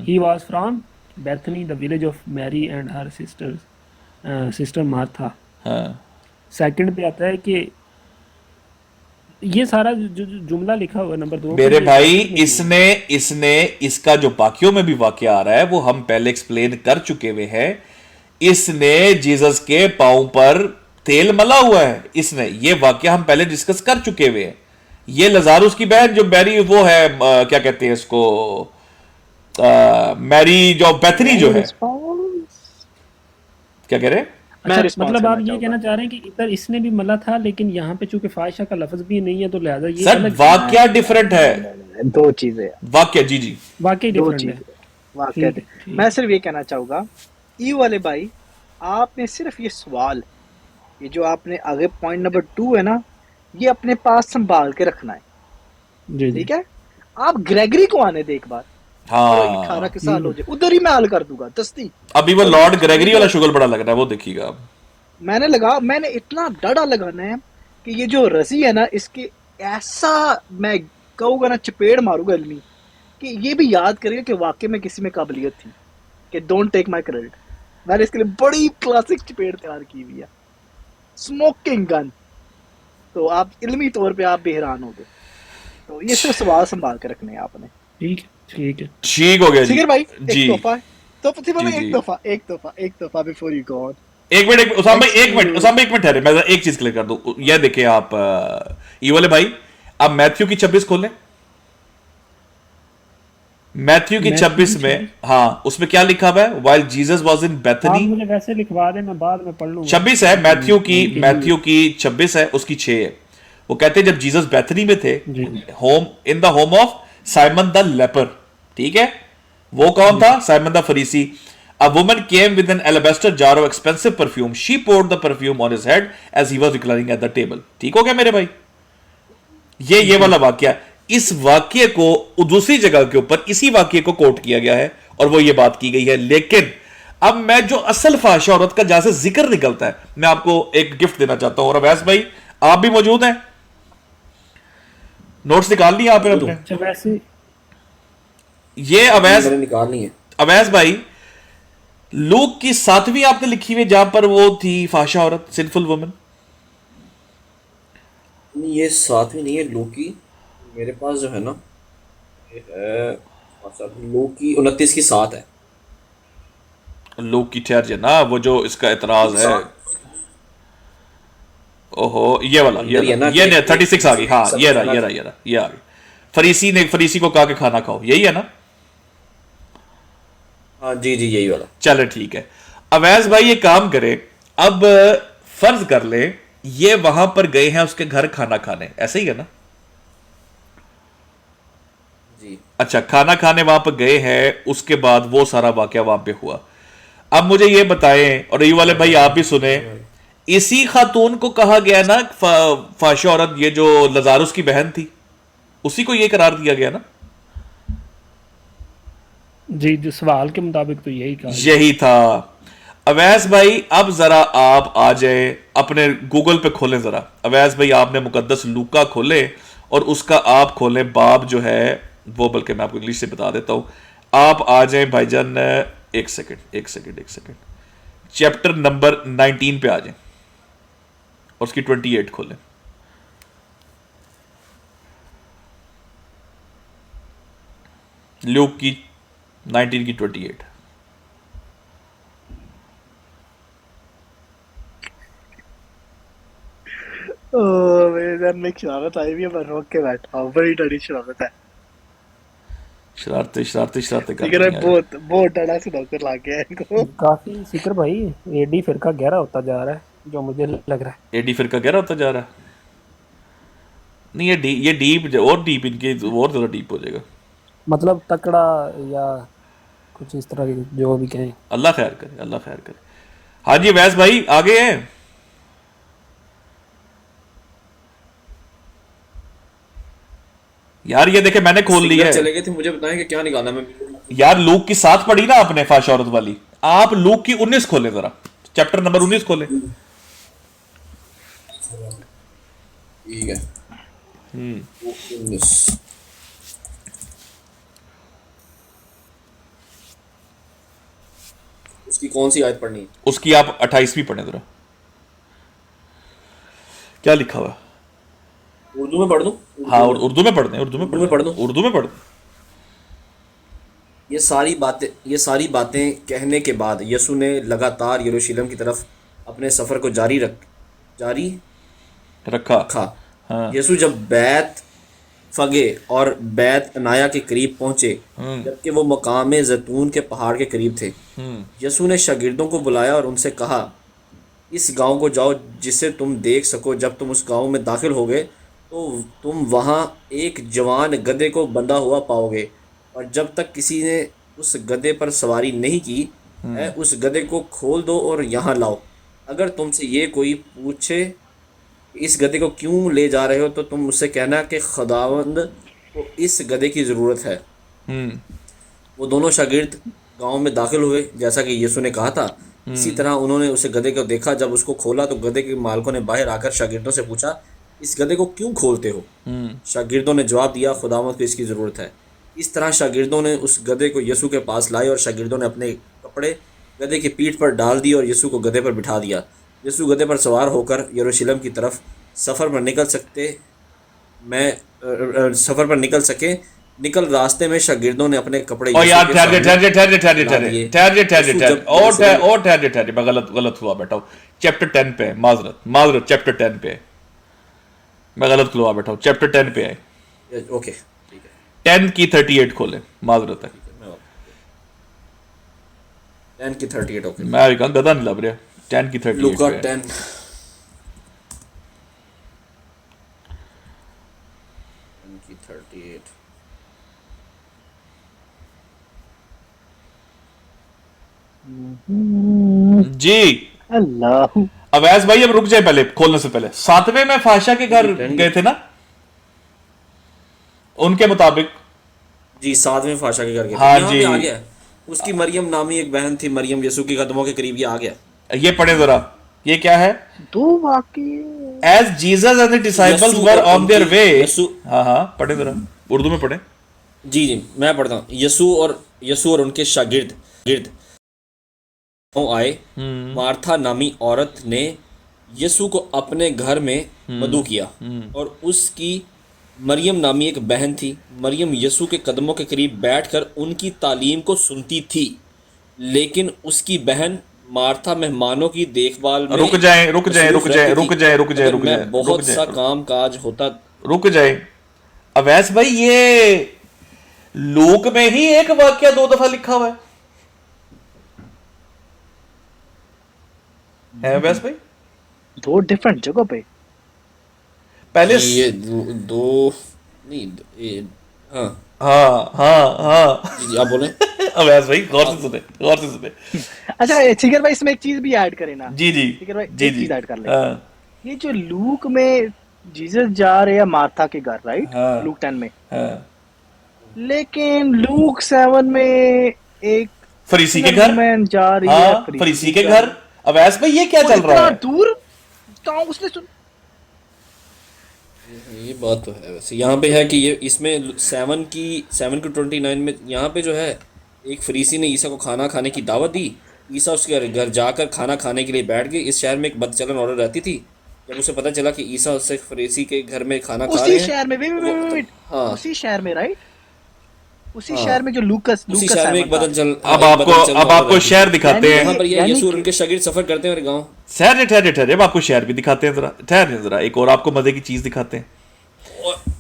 He was from Bethany, the village of Mary and her sister Martha.
हाँ,
सेकंड पे आता है कि ये सारा जो जुमला लिखा हुआ है नंबर 2
मेरे भाई, इसने इसने इसका जो वाक्यों में भी वाक्य आ रहा है वो हम पहले एक्सप्लेन कर चुके हुए हैं। इसने जीसस के पांव पर तेल मला हुआ है, इसने, ये वाक्य हम पहले डिस्कस कर चुके हुए हैं। ये लजारुस की बहन जो मैरी, वो है क्या कहते हैं इसको, मैरी जो बेथनी जो है, क्या कह रहे हैं?
अच्छा, मतलब आप ये कहना चाह रहे हैं कि इधर इसने भी मला था, लेकिन यहाँ पे चूंकि फाहिशा का लफ्ज भी नहीं है, तो लिहाजा ये
सर वाक्य डिफरेंट है,
दो चीजें,
वाक्य, जी जी,
वाकई
दो
डिफरेंट है।
चीजें वाकई।
ठीक है।
मैं सिर्फ ये कहना चाहूंगा, ई वाले भाई, आपने सिर्फ ये सवाल, ये जो आपने आगे पॉइंट नंबर 2 है ना, ये अपने पास संभाल के रखना है,
जी जी
ठीक है? आप ग्रेगरी को आने दे एक बार,
हाँ।
18 के साल हो जाए, उधर ही मैं हल कर दूंगा दस्ती।
अभी वो लॉर्ड ग्रेगरी वाला शुगर बड़ा लग रहा है, वो देखिएगा आप।
मैंने इतना डड़ा लगाना है कि ये जो रसी है ना, इसके ऐसा मैं कहूँगा ना, चपेड़ मारूंगा इल्मी, कि ये भी याद करेगा कि वाकई में किसी में काबिलियत थी, कि डोंट टेक माय क्रेडिट। मैंने इसके लिए बड़ी क्लासिक चपेड़ तैयार की हुई है, स्मोकिंग गन। तो आप इल्मी तौर पे आप भी हैरान होगे। तो ये सिर्फ सवाल संभाल के रखने हैं आपने।
ठीक है।
ठीक हो गया जी।
ठीक है भाई,
जी,
एक तोहफा है। तो प्रतिभा में
जी,
एक तोहफा बिफोर यू गो।
एक मिनट उसाम भाई, एक मिनट ठहरे, मैं एक चीज क्लियर कर दूं। यह देखिए आप, ये वाले भाई, आप मैथ्यू की 26 खोलें। मैथ्यू की 26 में, हाँ, उसमें क्या लिखा हुआ है? व्हाइल जीसस वाज इन
आप
बेथनी।
मुझे वैसे लिखवा दें, मैं बाद में पढ़ लूंगा।
26 है मैथ्यू की 26 है, उसकी 6 है। वो कहते हैं जब जीसस बेथनी में थे, home in the home of Simon the leper, ठीक है? वो कौन था? Simon the Pharisee. A woman came with an alabaster jar of expensive perfume. She poured the perfume on his head as he was reclining at the table. ठीक हो गया मेरे भाई? ये वाला वाक्य, इस वाक्य को दूसरी जगह के ऊपर इसी वाक्य को कोट किया गया है और वो ये बात की गई है। लेकिन अब मैं जो असल फाहिशा औरत का जहां से जिक्र निकलता है, मैं आपको एक गिफ्ट देना चाहता हूं। और अवैस भाई, आप भी मौजूद हैं? नोट्स निकाल लिए आपने अपने?
अच्छा, वैसे
ये अवैस,
मैंने निकालनी है।
अवैस भाई, लूक की 7वीं आपने लिखी हुई जहां पर वो थी फाहिशा औरत, सिंफुल वुमन।
ये 7वीं नहीं है, लोकी मेरे पास जो है ना, ये है लोकी 29 की 7 है।
लूक की, ठहर ना, वो जो इसका एतराज है, ओहो, ये वाला, ये नहीं, 36 आ गई। हाँ, ये रहा, ये आ गई। फरीसी को कहा कि खाना खाओ, यही है ना?
हाँ जी, यही वाला।
चलो ठीक है। अवैस भाई ये काम करे, अब फर्ज कर ले ये वहां पर गए हैं उसके घर खाना खाने, ऐसे ही है ना?
जी।
अच्छा, खाना खाने वहां पर गए हैं, उसके बाद वो सारा वाकया वहां पे हुआ। अब मुझे ये बताएं, और ये वाले भाई आप भी सुने, इसी खातून को कहा गया ना फाहिशा औरत, ये जो लजारुस की बहन थी, उसी को ये करार दिया गया ना?
जी, जो सवाल के मुताबिक तो यही
था। अवैस भाई, अब जरा आप आ जाए, अपने गूगल पे खोलें जरा। अवैस भाई, आपने मुकद्दस लूका खोले और उसका आप खोलें बाब जो है वो, बल्कि मैं आपको इंग्लिश से बता देता हूं। आप आ जाए भाईजान, एक सेकंड, चैप्टर नंबर 19 पे आ जाए और उसकी 28 खोलें। ल्यूक की 19 की 28।
मेरे ध्यान में एक शरारत आई हुई है, मैं रोक के बैठा हूँ, बड़ी डरी शरारत है।
शरारते शरारते शरारते
ठीक है ना,
करते हैं
बहुत बहुत डरा सुनाकर ला गया है इनको।
काफी सीकर भाई, एडी फिरका गहरा होता जा रहा है, जो मुझे लग रहा है।
एडी फिर का गहरा होता जा रहा है। नहीं, ये डीप और डीप, इनके और ज़्यादा डीप हो जाएगा।
मतलब तकड़ा या कुछ इस तरह की, जो भी कहें।
अल्लाह खैर करे, अल्लाह खैर करे। हाँ जी वैस भाई आगे हैं। यार ये देखे मैंने खोल ली
सिग्नल
है।
चले गए थे, मुझे बताएं कि क्या निकालना मैं।
यार लूक की 7 पढ़ी ना आपने, फाश औरत वाली। आप लूक की 19 खोले जरा, चैप्टर नंबर 19 खोले।
ठीक है। 19। उसकी कौन सी आयत पढ़नी है?
उसकी आप 28वीं पढ़े जरा, क्या लिखा हुआ है।
उर्दू में पढ़ दूं?
हाँ और उर्दू में पढ़ते हैं, उर्दू में
उर्दू में पढ़ दूं?
उर्दू में पढ़।
ये सारी बातें कहने के बाद यसु ने लगातार यरूशलेम की तरफ अपने सफर को जारी
रखा।
रखा।
हाँ।
यसु जब बैत फगे और बैत अनाया के करीब पहुंचे, जबकि वो मकाम जैतून के पहाड़ के करीब थे, यसु ने शागिर्दों को बुलाया और उनसे कहा, इस गांव को जाओ जिसे तुम देख सको। जब तुम उस गांव में दाखिल होगे तो तुम वहां एक जवान गधे को बंधा हुआ पाओगे, और जब तक किसी ने उस गधे पर सवारी नहीं की है, उस गधे को खोल दो और यहाँ लाओ। अगर तुमसे ये कोई पूछे इस गधे को क्यों ले जा रहे हो, तो तुम उससे कहना कि खुदावंद को इस गधे की ज़रूरत है। वो दोनों शागिर्द गांव में दाखिल हुए जैसा कि यीशु ने कहा था। इसी तरह उन्होंने उसे गधे को देखा। जब उसको खोला तो गधे के मालिकों ने बाहर आकर शागिर्दों से पूछा, इस गधे को क्यों खोलते हो? शागिर्दों ने जवाब दिया, खुदावंद को इसकी ज़रूरत है। इस तरह शागिर्दों ने उस गधे को यीशु के पास लाए और शागिर्दों ने अपने कपड़े गधे की पीठ पर डाल दिए और यीशु को गधे पर बिठा दिया। यीशु गधे पर सवार होकर यरूशलेम की तरफ सफ़र पर निकल सके। निकल रास्ते में शागिर्दों ने अपने कपड़े
और यार
यीशु के सामने
ठहरे, मैं गलत हुआ बैठा हूँ। चैप्टर 10 पे है, माजरत चैप्टर 10 पे है, मैं गलत हुआ बैठा हूँ। चैप्टर 10 पे है।
ओके ठीक है।
10 की 38 खोले, माजरत है।
10 की 38 ओके।
मैं अभी कहा गधा नहीं लग रहा। 10 की 38
लुका
पे है।
10 की 38।
जी
अल्लाह।
अवैस भाई अब रुक जाए, पहले खोलने से पहले 7वें में फाशा के घर गए थे ना, उनके मुताबिक।
जी 7वें फाशा के घर गए थे।
हाँ
यहाँ
जी।
पे आ गया। उसकी मरियम नामी एक बहन थी, मरियम यीशु के कदमों के करीब। ये आ गया।
ये पढ़े जरा, ये क्या है?
दो वाक्य।
As Jesus and the disciples
यीशु
वर
और
ऑन देयर वे।
यीशु।
हाँ पढ़े जरा, उर्दू में पढ़े।
जी मैं पढ़ता हूँ। यीशु और उनके शागिर्द आए। मार्था नामी औरत ने यीशु को अपने घर में मदु किया, और उसकी मरियम नामी एक बहन थी। मरियम यीशु के कदमों के करीब बैठकर उनकी तालीम को सुनती थी, लेकिन उसकी बहन मार्था मेहमानों की देखभाल में
रुक जाए
बहुत सा काम काज होता।
रुक जाए अवैस भाई, ये लूक में ही एक वाक्य 2 दफा लिखा हुआ है अवैस भाई?
2 डिफरेंट जगह पे।
पहले
ये दो नहीं।
हाँ
जी आप बोलें।
अवैस भाई गौर से सुने।
अच्छा चिगर भाई, इसमें एक चीज भी ऐड करें ना।
जी
चिगर भाई
जी
एक
जी
चीज ऐड कर ले।
हाँ,
ये जो लूक में जीसस जा रहे हैं मार्था के घर, राइट?
हाँ।
लूक 10 में।
हाँ।
लेकिन लूक 7 में एक
फरीसी के घर।
वुमन जा रही
हाँ,
है
फरीसी के घर। अवैस भाई ये क्या चल रहा है?
दूर कहाँ उसने
ये बात तो है। वैसे यहाँ पे है कि ये इसमें 7 की 29 में यहाँ पे जो है, एक फरीसी ने ईसा को खाना खाने की दावत दी। ईसा उसके घर जाकर खाना खाने के लिए बैठ गए। इस शहर में एक बदचलन औरत रहती थी। जब उसे पता चला कि ईसा उससे फरीसी के घर में खाना खा रहे
उसी
हैं,
शहर में वेट
हाँ
उसी शहर में, राइट? उसी शहर में जो लूकस
उसी
लूकस
शहर में
साइमन था।
अब आपको शहर दिखाते हैं।
यहाँ पर ये
यानी
यीशु और
कि-
उनके शागिर्द सफर करते हैं और गांव।
ठहरे अब आपको शहर भी दिखाते हैं, जरा एक और आपको मजे की चीज दिखाते हैं।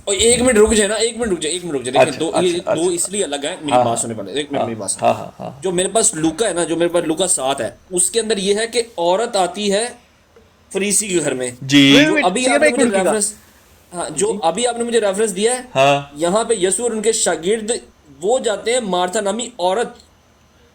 और 1 मिनट रुक जाए ना, 1 मिनट रुक जाए, 1 मिनट रुक जाए। देखिए
अच्छा,
दो ये
अच्छा,
दो
अच्छा।
इसलिए अलग है, मेरी बात सुनने पड़े, 1 मिनट मेरी बात सुनो।
हाँ।
जो मेरे पास लूका है ना, जो मेरे पास लूका 7 है, उसके अंदर ये है कि औरत आती है फरीसी के घर में।
जी।
जो
wait,
अभी
ठीक है,
आपने
एक
मुझे
मिनट की
रेफरेंस, हाँ, जो अभी आपने मुझे रेफरेंस दिया है,
हाँ।
यहाँ पे यीशु और उनके शागिर्द वो जाते हैं मार्था नामी औरत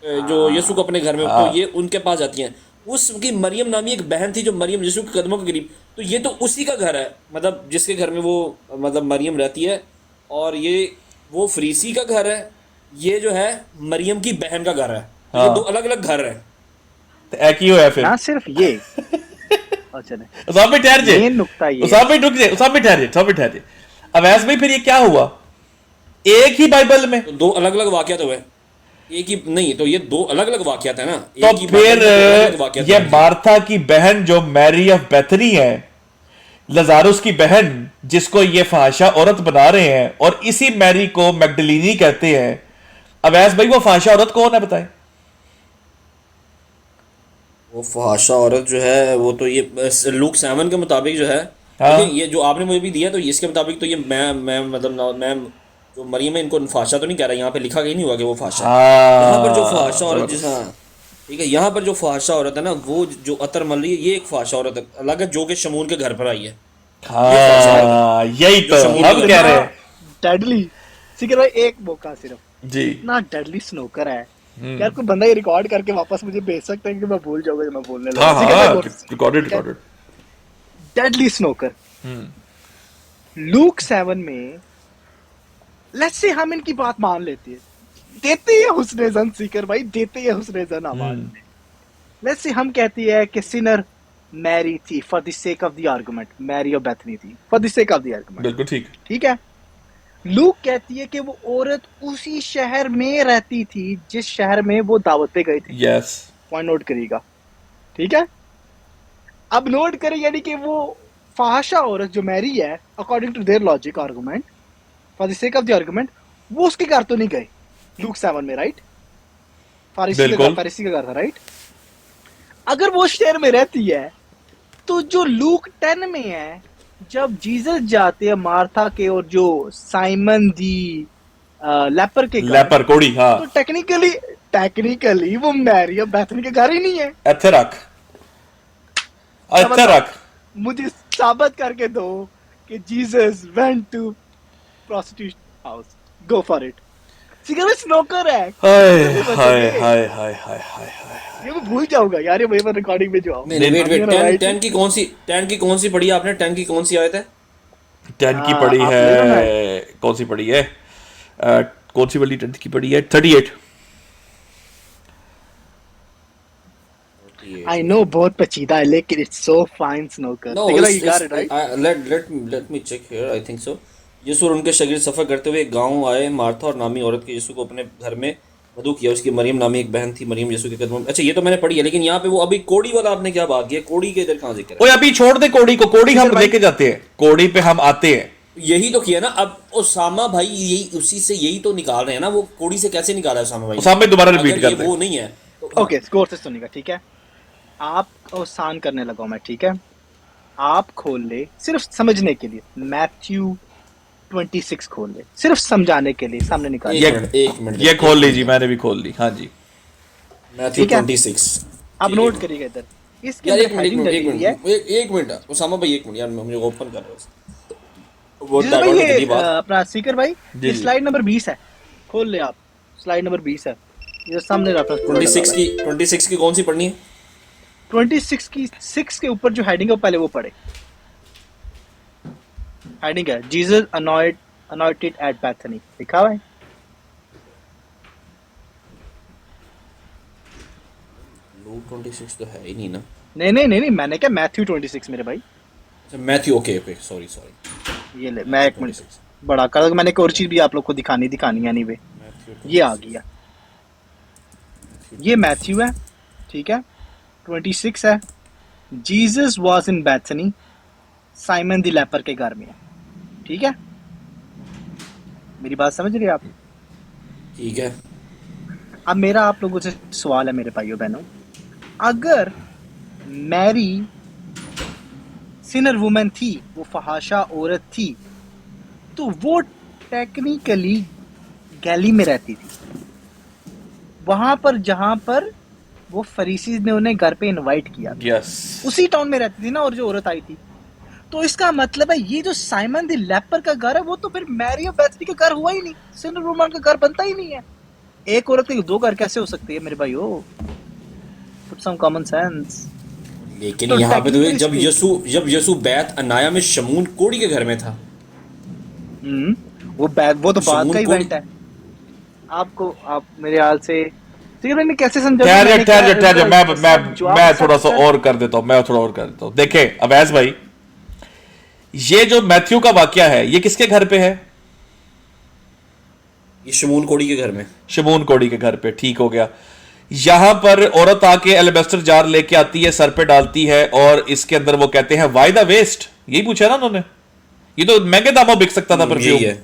जो यीशु को अपने घर में, तो ये उनके पास जाती हैं। उसकी मरियम नामी एक बहन थी जो मरियम यीशु के कदमों के करीब, तो ये तो उसी का घर है, मतलब जिसके घर में वो मतलब मरियम रहती है। और ये वो फरीसी का घर है, ये जो है मरियम की बहन का घर है। तो ये दो अलग अलग घर हैं।
तो एक ही होया फिर।
ना सिर्फ ये और चले
उसाम भाई ठहर जाए,
मेन नुकता ये
उसाम भाई रुक जाए, उसाम भाई ठहर जाए। अवैस भाई फिर ये क्या हुआ, एक ही बाइबल में?
तो दो अलग अलग वाकयात हुए, एक ही नहीं, तो ये दो अलग अलग वाकयात है ना।
तो
एक ही
फिर
बाइबल में दो अलग-अलग वाकयात
ये
हैं।
मार्था की बहन जो मैरी ऑफ बेथनी है, लजारुस की बहन जिसको ये फहाशा औरत बना रहे हैं, और इसी मैरी को मैगडलीनी कहते हैं। अवैस भाई वो फहाशा औरत कौन है बताएं?
वो फहाशा औरत जो है वो तो ये लूक 7 के मुताबिक जो है,
हाँ।
देखिए ये जो आपने मुझे भी दिया, तो इसके मुताबिक तो ये मैं मतलब मैं जो मरियम है इनको फहाशा तो नहीं कह रहा, यहाँ पे लिखा कहीं नहीं हुआ कि वो फहाशा है। यहाँ पर जो फहाशा औरत जिस, हाँ ठीक है, यहाँ पर जो फहाशा औरत है ना, वो जो अतर मल रही है, ये एक फहाशा औरत है अलग है, जो कि शमून के घर पर आई है।
हाँ यही तो हम कह रहे हैं
डेडली सिकर भाई, एक मौका सिर्फ,
जी।
इतना डेडली स्नोकर है यार, कोई बंदा ये रिकॉर्ड करके वापस मुझे भेज सकते हैं कि मैं भूल जाऊंगा जब मैं बोलने लगा।
हाँ
सिकर भाई,
हाँ
बोल-
रिकॉर्डेड।
डेडली स्नोकर लूक 7 में, लेट्स से हम इनकी बात मान लेते हैं, देते हैं हुस्ने जन सीकर भाई, देते हैं हुस्ने जन आवाज में। लेट्स से हम कहते हैं कि सिनर मैरी थी for the sake of the argument, Mary और बेथनी थी for the sake of the argument,
बिल्कुल ठीक।
ठीक है। लूक कहती है कि वो औरत उसी शहर में रहती थी जिस शहर में वो दावत पे गए थे।
यस।
पॉइंट नोट करिएगा, ठीक है। अब नोट करें, यानी कि वो फहाशा औरत जो मैरी है, according to their logic argument, for the sake of the argument, वो उसके घर तो नहीं गए लूक 7 में, राइट?
बिल्कुल।
फारिसी का घर था, राइट? अगर वो शहर में रहती है, तो जो लूक 10 में है, जब जीसस जाते हैं मार्था के और जो साइमन दी लेपर के घर,
लेपर कोड़ी, हाँ।
तो टेक्निकली वो मैरी और बेथनी के घर ही नहीं है।
इत्थे रख।
मुझे साबित करके दो कि Jesus went to prostitution house, go for it. सिगर स्नोकर है, ये मैं भूल जाऊंगा यार, ये मैं रिकॉर्डिंग में जो आओ।
नहीं वेट 10 की कौन सी पढ़ी आपने? 10 की कौन सी आयत है?
10 की पढ़ी
आप
है,
ले लो ना।
कौन सी पढ़ी है? कौन सी वाली 10 की पढ़ी है? 38।
आई नो बहुत पेचीदा है, लेकिन it's so fine snooker.
No,
सिगर
it's-
you got
it's-
it right?
let me check here. I think so. यीशु और उनके शागिर्द सफर करते हुए एक गांव आए। मार्था और नामी औरत के यीशु को अपने घर में मधु किया। उसकी मरियम नामी एक बहन थी, मरियम यीशु के कदमों में। अच्छा ये तो मैंने पढ़ी है, लेकिन यहाँ पे वो अभी कोड़ी वाला आपने क्या बात की है? कोड़ी के इधर कहाँ जिक्र है?
ओए अभी छोड़ दे कोड़ी को, कोड़ी हम लेके जाते हैं, कोड़ी पे हम आते हैं।
यही तो किया ना। अब उसामा भाई यही उसी से यही तो निकाल रहे हैं ना, वो कोड़ी से कैसे निकाला है उसामा भाई?
उसामा भाई दोबारा रिपीट
अगर
कर
ये
दे।
वो नहीं है तो
ओके, स्कोर से सुनिएगा, ठीक है। आप आसान करने लगा हूं मैं, ठीक है। आप खोल ले सिर्फ समझने के लिए, मैथ्यू 26 खोल ले, सिर्फ समझाने के लिए, सामने निकाल।
एक मिनट
ये खोल लीजिए, मैंने भी खोल ली। हाँ जी।
मैथ्यू
ठीक है।
26।
अब नोट करिएगा इधर, इसके
यार
अंदर हेडिंग डली हुई है।
एक मिनट उसामा भाई, एक मिनट यार, मुझे ओपन कर रहा हूँ वो
जिस भाई
डायवर्ट
ये
की बात।
अपना सीकर भाई,
जी,
ये
जी।
स्लाइड नंबर 20 है, खोल ले आप। स्लाइड नंबर 20 है, ये सामने रहता है।
26 की कौन सी पढ़नी है?
26 की 6 के ऊपर जो हेडिंग है पहले वो पढ़े। हेडिंग है जीसस अनॉइंटेड एट बेथनी, लिखा हुआ है।
लूक 26 तो है ही नहीं ना।
नहीं, मैंने क्या मैथ्यू 26 मेरे भाई।
अच्छा मैथ्यू, ओके सॉरी।
ये ले, मैं एक मिनट बड़ा कर, मैंने एक और चीज भी आप लोग को दिखानी है एनीवे। ये आ गया, ये मैथ्यू है, ठीक है। 26 है, Jesus was in Bethany, Simon the leper के घर में है, ठीक है। मेरी बात समझ रहे हैं आप?
ठीक है।
अब मेरा आप लोगों से सवाल है मेरे भाइयों बहनों, अगर मैरी सिनर वुमन थी, वो फहाशा औरत थी, तो वो टेक्निकली गैली में रहती थी, वहां पर जहां पर वो फरीसीज ने उन्हें घर पे इनवाइट किया था,
यस
उसी टाउन में रहती थी ना, और जो औरत आई थी। तो इसका मतलब है ये जो साइमन द लेपर का घर है, वो तो फिर मैरी और बैथनी का घर हुआ ही नहीं, सिनर वुमन का घर बनता ही नहीं है। एक औरत के दो घर कैसे हो सकती है मेरे भाइयों? Put some common sense.
लेकिन
तो
यहाँ पे तो
technically
जब यीशु बैत अनाया में शमून कोड़ी के घर में था।
वो तो बाद
शमून
का
कोड़ी
इवेंट है। आप मेरे हाल से ठीक है, मैंने कैसे समझा?
ठहर जा, मैं थोड़ा सा और कर देता हूं, देखे अवैस भाई, ये जो मैथ्यू का वाकया है ये किसके घर पे है?
ये शमून कोड़ी के घर में।
शमून कोड़ी के घर पे, ठीक हो गया। यहां पर औरत आके एलेबेस्टर जार लेके आती है, सर पे डालती है, और इसके अंदर वो कहते हैं वाई द वेस्ट, यही पूछा ना उन्होंने, ये तो महंगे दामों बिक सकता था परफ्यूम।
है।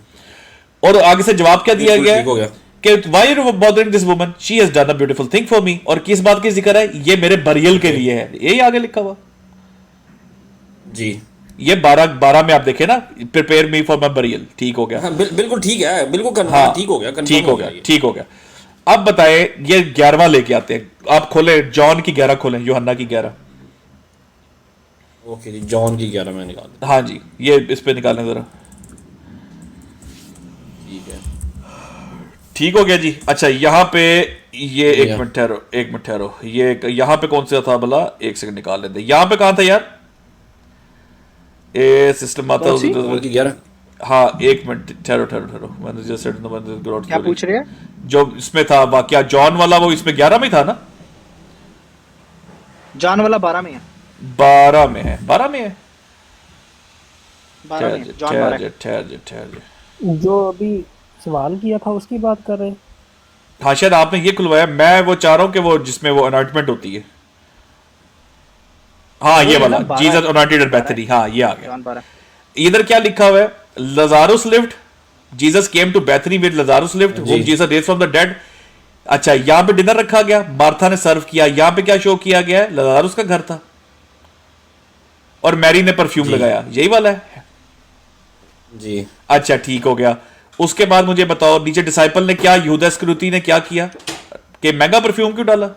और आगे से जवाब क्या दिया गया
ठीक हो गया
कि why are you bothering this woman, she has done a beautiful thing for me. और किस बात की जिक्र है? ये मेरे बरियल के लिए है, यही आगे लिखा हुआ
जी।
ये 12 में आप देखे ना, prepare me for my burial, ठीक हो गया।
हाँ, बिल्कुल ठीक है, बिल्कुल
हाँ,
ठीक हो गया,
ठीक हो गया। अब बताए ये 11वां लेके आते हैं, आप खोले जॉन की 11 खोलें, यूहन्ना की 11।
ओके जी, जॉन की 11 में निकाल दें।
हाँ जी, ये इस पे निकालें जरा।
ठीक है,
ठीक हो गया जी। अच्छा यहाँ पे ये एक मिनट ठहरो, ये यहाँ पे कौन सा था भला, एक सेकंड निकाल लेते। यहाँ पे कहाँ था यार ए सिस्टम आता है?
जॉन की 11।
हाँ एक मिनट ठहरो, मैंने जस्ट सेड
क्या पूछ रहे हैं?
जो इसमें था वाकया जॉन वाला, वो इसमें 11 में था ना?
जॉन वाला 12 में है।
12 में है, 12 में है।
12 में है, जॉन 12 है।
ठहर
जो अभी सवाल किया था उसकी बात कर रहे हैं।
हाँ शायद आपने ये खुलवाया, मैं वो चाह रहा हूँ कि वो जिसमें वो अनॉइंटमेंट होती है, हाँ ये वाला जीसस अनॉइंटेड एट बेथनी, हाँ ये आ गया।
जॉन 12।
इधर क्या लिखा हुआ है? Lazarus lived, Jesus came to Bethany with Lazarus lived whom Jesus raised from the dead। अच्छा यहाँ पे डिनर रखा गया, मार्था ने सर्व किया। यहाँ पे क्या शो किया गया है? लजारुस का घर था और मैरी ने परफ्यूम लगाया, यही वाला है
जी।
अच्छा ठीक हो गया। उसके बाद मुझे बताओ नीचे डिसाइपल ने क्या, यहूदा इस्करियोती ने क्या किया कि महंगा परफ्यूम क्यों डाला?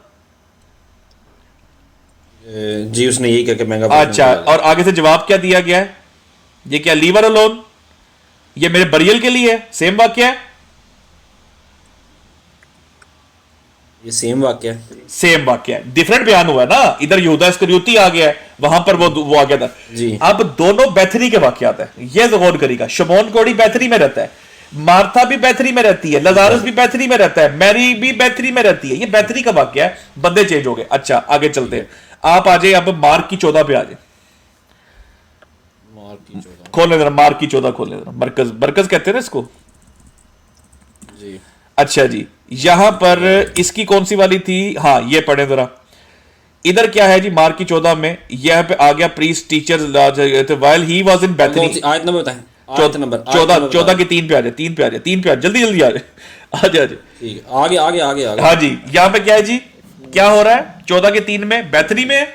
जी उसने यही करके महंगा।
अच्छा, और आगे से जवाब क्या दिया गया है? ये क्या लीवर अलोन, ये मेरे बरियल के लिए है, सेम वाक्य है।
ये सेम वाक्य है,
सेम वाक्य है, डिफरेंट बयान हुआ है ना। इधर यहूदा इस्करियोती आ गया है, वहां पर वो आ गया था
जी।
अब दोनों बैथनी के वाक्यात है, ये गौर करिएगा। शमौन कोड़ी बैथनी में रहता है, मार्था भी बैथनी में रहती है, लजारस भी बैथनी में रहता है, मैरी भी बैथनी में रहती है। ये बैथनी का वाक्य है, बंदे चेंज हो गए। अच्छा आगे चलते हैं, आप आ जाए अब मार्क की 14 पे आ जाए। खोले जरा मार्क की 14 खोले जरा। मरकज कहते हैं ना इसको
जी।
अच्छा जी, यहां पर इसकी कौन सी वाली थी? हाँ ये पढ़े जरा। इधर क्या है जी मार्क की 14 में? यहां पे आ गया priest teacher while he was in Bethany.
आयत नंबर बताएं,
14 की 3 पे आ जाए, 3 पे आ जाए, जल्दी आ जाए।
ठीक है, आगे।
हाँ जी, यहाँ पे क्या है जी, क्या हो रहा है? 14 के 3 में बैथनी में,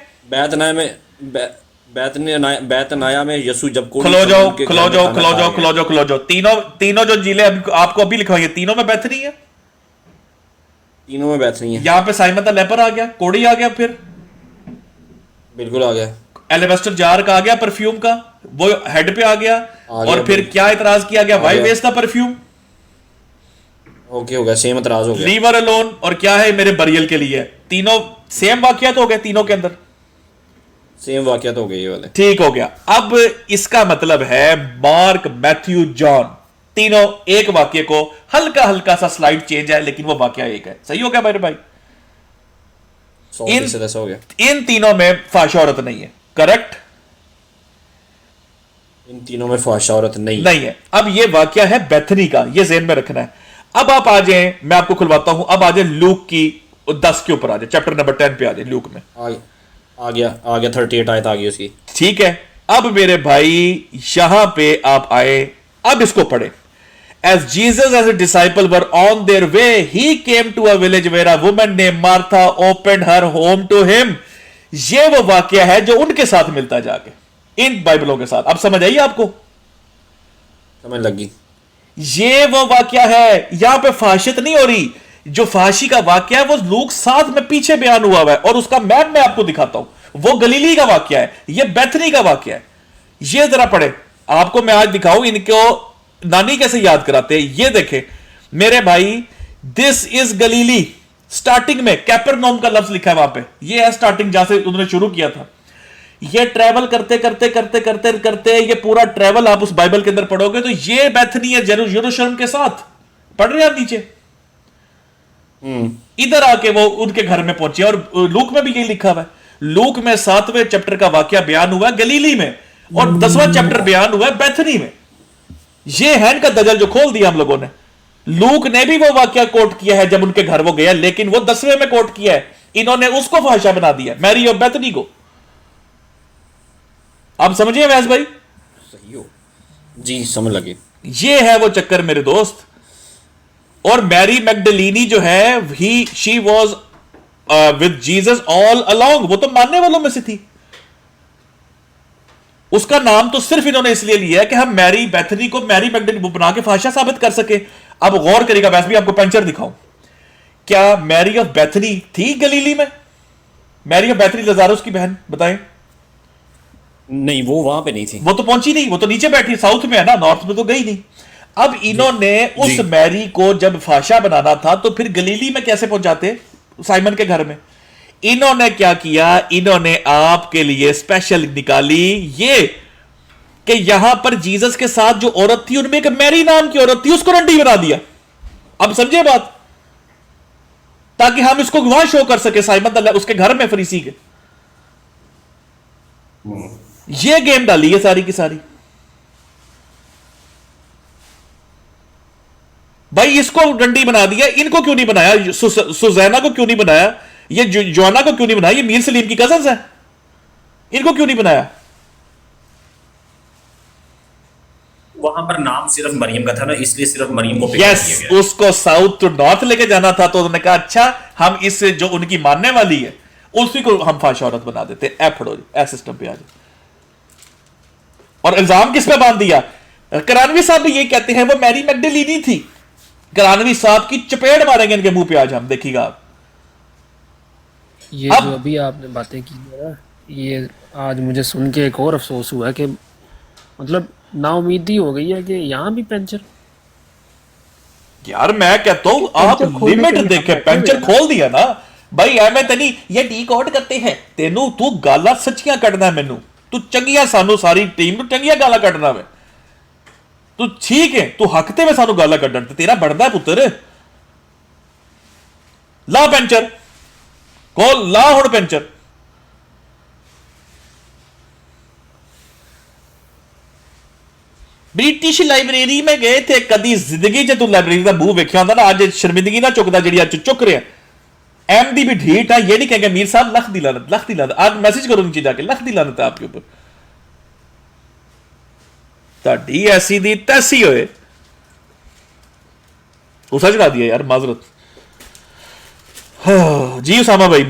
बैतनाया में यीशु जब खलो जाओ। तीनों जो जिले आपको अभी लिखवाएंगे, तीनों में बैथनी है,
तीनों में बैथनी है।
यहाँ पे साइमन द लेपर आ गया, कोड़ी आ गया, फिर
बिल्कुल आ गया,
एलेबेस्टर जार का आ गया, परफ्यूम का वो हेड पे आ गया, और फिर क्या इतराज किया गया? Why waste the perfume.
Okay हो गया, सेम इतराज हो गया।
लीवर अलोन, और क्या है? मेरे बरियल के लिए। तीनों सेम वाकया तो हो गए, तीनों के अंदर
सेम वाकया तो हो गए ये वाले।
ठीक हो गया। अब इसका मतलब है मार्क, मैथ्यू, जॉन तीनों एक वाक्य को हल्का सा स्लाइड चेंज है, लेकिन वो वाक्य एक है। सही हो गया मेरे भाई?
100% ऐसा हो गया।
इन तीनों में फाहिशा औरत नहीं है, करेक्ट?
इन तीनों में फाहिशा औरत नहीं
है। अब ये वाक्य है बेथनी का, ये ज़हन में रखना है। अब आप आ जाए, मैं आपको खुलवाता हूं। अब आ जाए लूक की 10 के ऊपर आ जाए, चैप्टर नंबर 10 पे आ जाए लूक में।
आ गया 38 आयत आ गई उसकी।
ठीक है, अब मेरे भाई यहां पे आप आए, अब इसको पढ़े। As Jesus as a disciple were on their way, he came to a village where a woman named Martha opened her home to him. ये वो वाक्य है जो उनके साथ मिलता है जाके इन बाइबलों के साथ। अब समझ आई आपको?
समझ लगी।
ये वो वाक्य है, यहां पे फाशित नहीं हो रही। जो फाशी का वाक्य है वो लूक 7 में पीछे बयान हुआ है और उसका मैप मैं आपको दिखाता हूं। वो गलीली का वाक्य है, ये बैथनी का वाक्य है। ये जरा पढ़े, आपको मैं आज दिखाऊं इनको नानी कैसे याद कराते हैं। ये देखें मेरे भाई, दिस इज गलीली। स्टार्टिंग में कैपरनॉम का लफ्ज लिखा है वहां पे, ये है स्टार्टिंग जहां से उन्होंने शुरू किया था। ये ट्रैवल करते करते करते करते करते ये पूरा ट्रैवल आप उस बाइबल के अंदर पढ़ोगे तो ये बैथनी है यरूशलेम के साथ। पढ़ रहे हैं आप नीचे? इधर आके वो उनके घर में पहुंचे और लूक में भी यही लिखा हुआ है। लूक में 7वें चैप्टर का वाक्य बयान हुआ है गलीली में और 10वां चैप्टर बयान हुआ है बैथनी में। ये है इनका दजल जो खोल दिया हम लोगों ने। लूक ने भी वो वाक्य कोट किया है जब उनके घर वो गया, लेकिन वो 10वें में कोट किया है। इन्होंने उसको भाषा बना दिया, मैरी और बैथनी को। आप समझिए वैस भाई?
सही हो जी, समझ लगे।
ये है वो चक्कर मेरे दोस्त। और मैरी मैगडलीनी जो है she was with Jesus all along, वो तो मानने वालों में से थी। उसका नाम तो सिर्फ इन्होंने इसलिए लिया है कि हम मैरी बैथनी को मैरी मैगडलीनी बना के फाशा साबित कर सके। अब गौर करेगा, वैसे भी आपको पंचर दिखाऊं, क्या मैरी ऑफ बैथनी थी गलीली में? मैरी ऑफ बैथनी लजारुस की बहन, बताएं।
नहीं, वो वहां पे नहीं थी।
वो तो पहुंची नहीं, वो तो नीचे बैठी, साउथ में है ना, नॉर्थ में तो गई नहीं। अब इन्होंने उस मैरी को जब फाशा बनाना था तो फिर गलीली में कैसे पहुंचाते? साइमन के घर में। इन्होंने क्या किया, इन्होंने आपके लिए स्पेशल निकाली ये कि यहां पर जीसस के साथ जो औरत थी उनमें एक मैरी नाम की औरत थी, उसको रंडी बना दिया। अब समझे बात? ताकि हम इसको वहां शो कर सके साइमन उसके घर में फरीसी के। ये गेम डाली है सारी की सारी। भाई इसको डंडी बना दिया, इनको क्यों नहीं बनाया? सुजैना को क्यों नहीं बनाया? ये जोना को क्यों नहीं बनाया? ये मीर सलीम की कजन्स है, इनको क्यों नहीं बनाया?
वहां पर नाम सिर्फ मरियम का था ना, इसलिए सिर्फ मरियम को
यस, उसको साउथ टू नॉर्थ लेके जाना था तो उन्होंने कहा अच्छा हम इस जो उनकी मानने वाली है उसी को हम फाशा औरत बना देते। ए फड़ो ए सिस्टम पे आ जाए। और इल्जाम किस पे बांध दिया? करानवी साहब भी ये कहते हैं वो मैरी मैगडलीनी थी। करानवी साहब की चपेट मारेंगे इनके मुंह पे आज हम, देखिएगा आप।
ये जो अभी आपने बातें की ना, ये आज मुझे सुन के एक और अफसोस हुआ कि मतलब नाउमीदी हो गई है कि यहाँ भी पंचर।
यार मैं कहता हूं आप लिमिट देखे, पंचर खोल दिया ना भाई। एवं तनी ये डिकोड करते हैं तेनू, तू गाला सच्चियां कटना मैनू, तू चंगियां सानू सारी टीम नू चंगियां गाला कटना वे। तू ठीक है, तू हक ते वे सानू गाला कटन ते तेरा बनदा पुत्र। ला पंचर खोल, ला हुण पंचर। ब्रिटिश लाइब्रेरी में गए थे, कदी जिंदगी च तू लाइब्रेरी का मुंह वेख्या होंदा ना, आज शर्मिंदगी ना चुकदा जिहड़ी अज चुक रहा। एम दी भी ढीठ है, ये नहीं कहेंगे मीर साहब लख दी लानत, लख दी लानत। आज मैसेज करो नीचे जाके, लख दी लानत है आपके ऊपर। ताड़ी ऐसी दी तैसी होए, गुस्सा चढ़ा दिया यार, माजरत। जी उसामा भाई।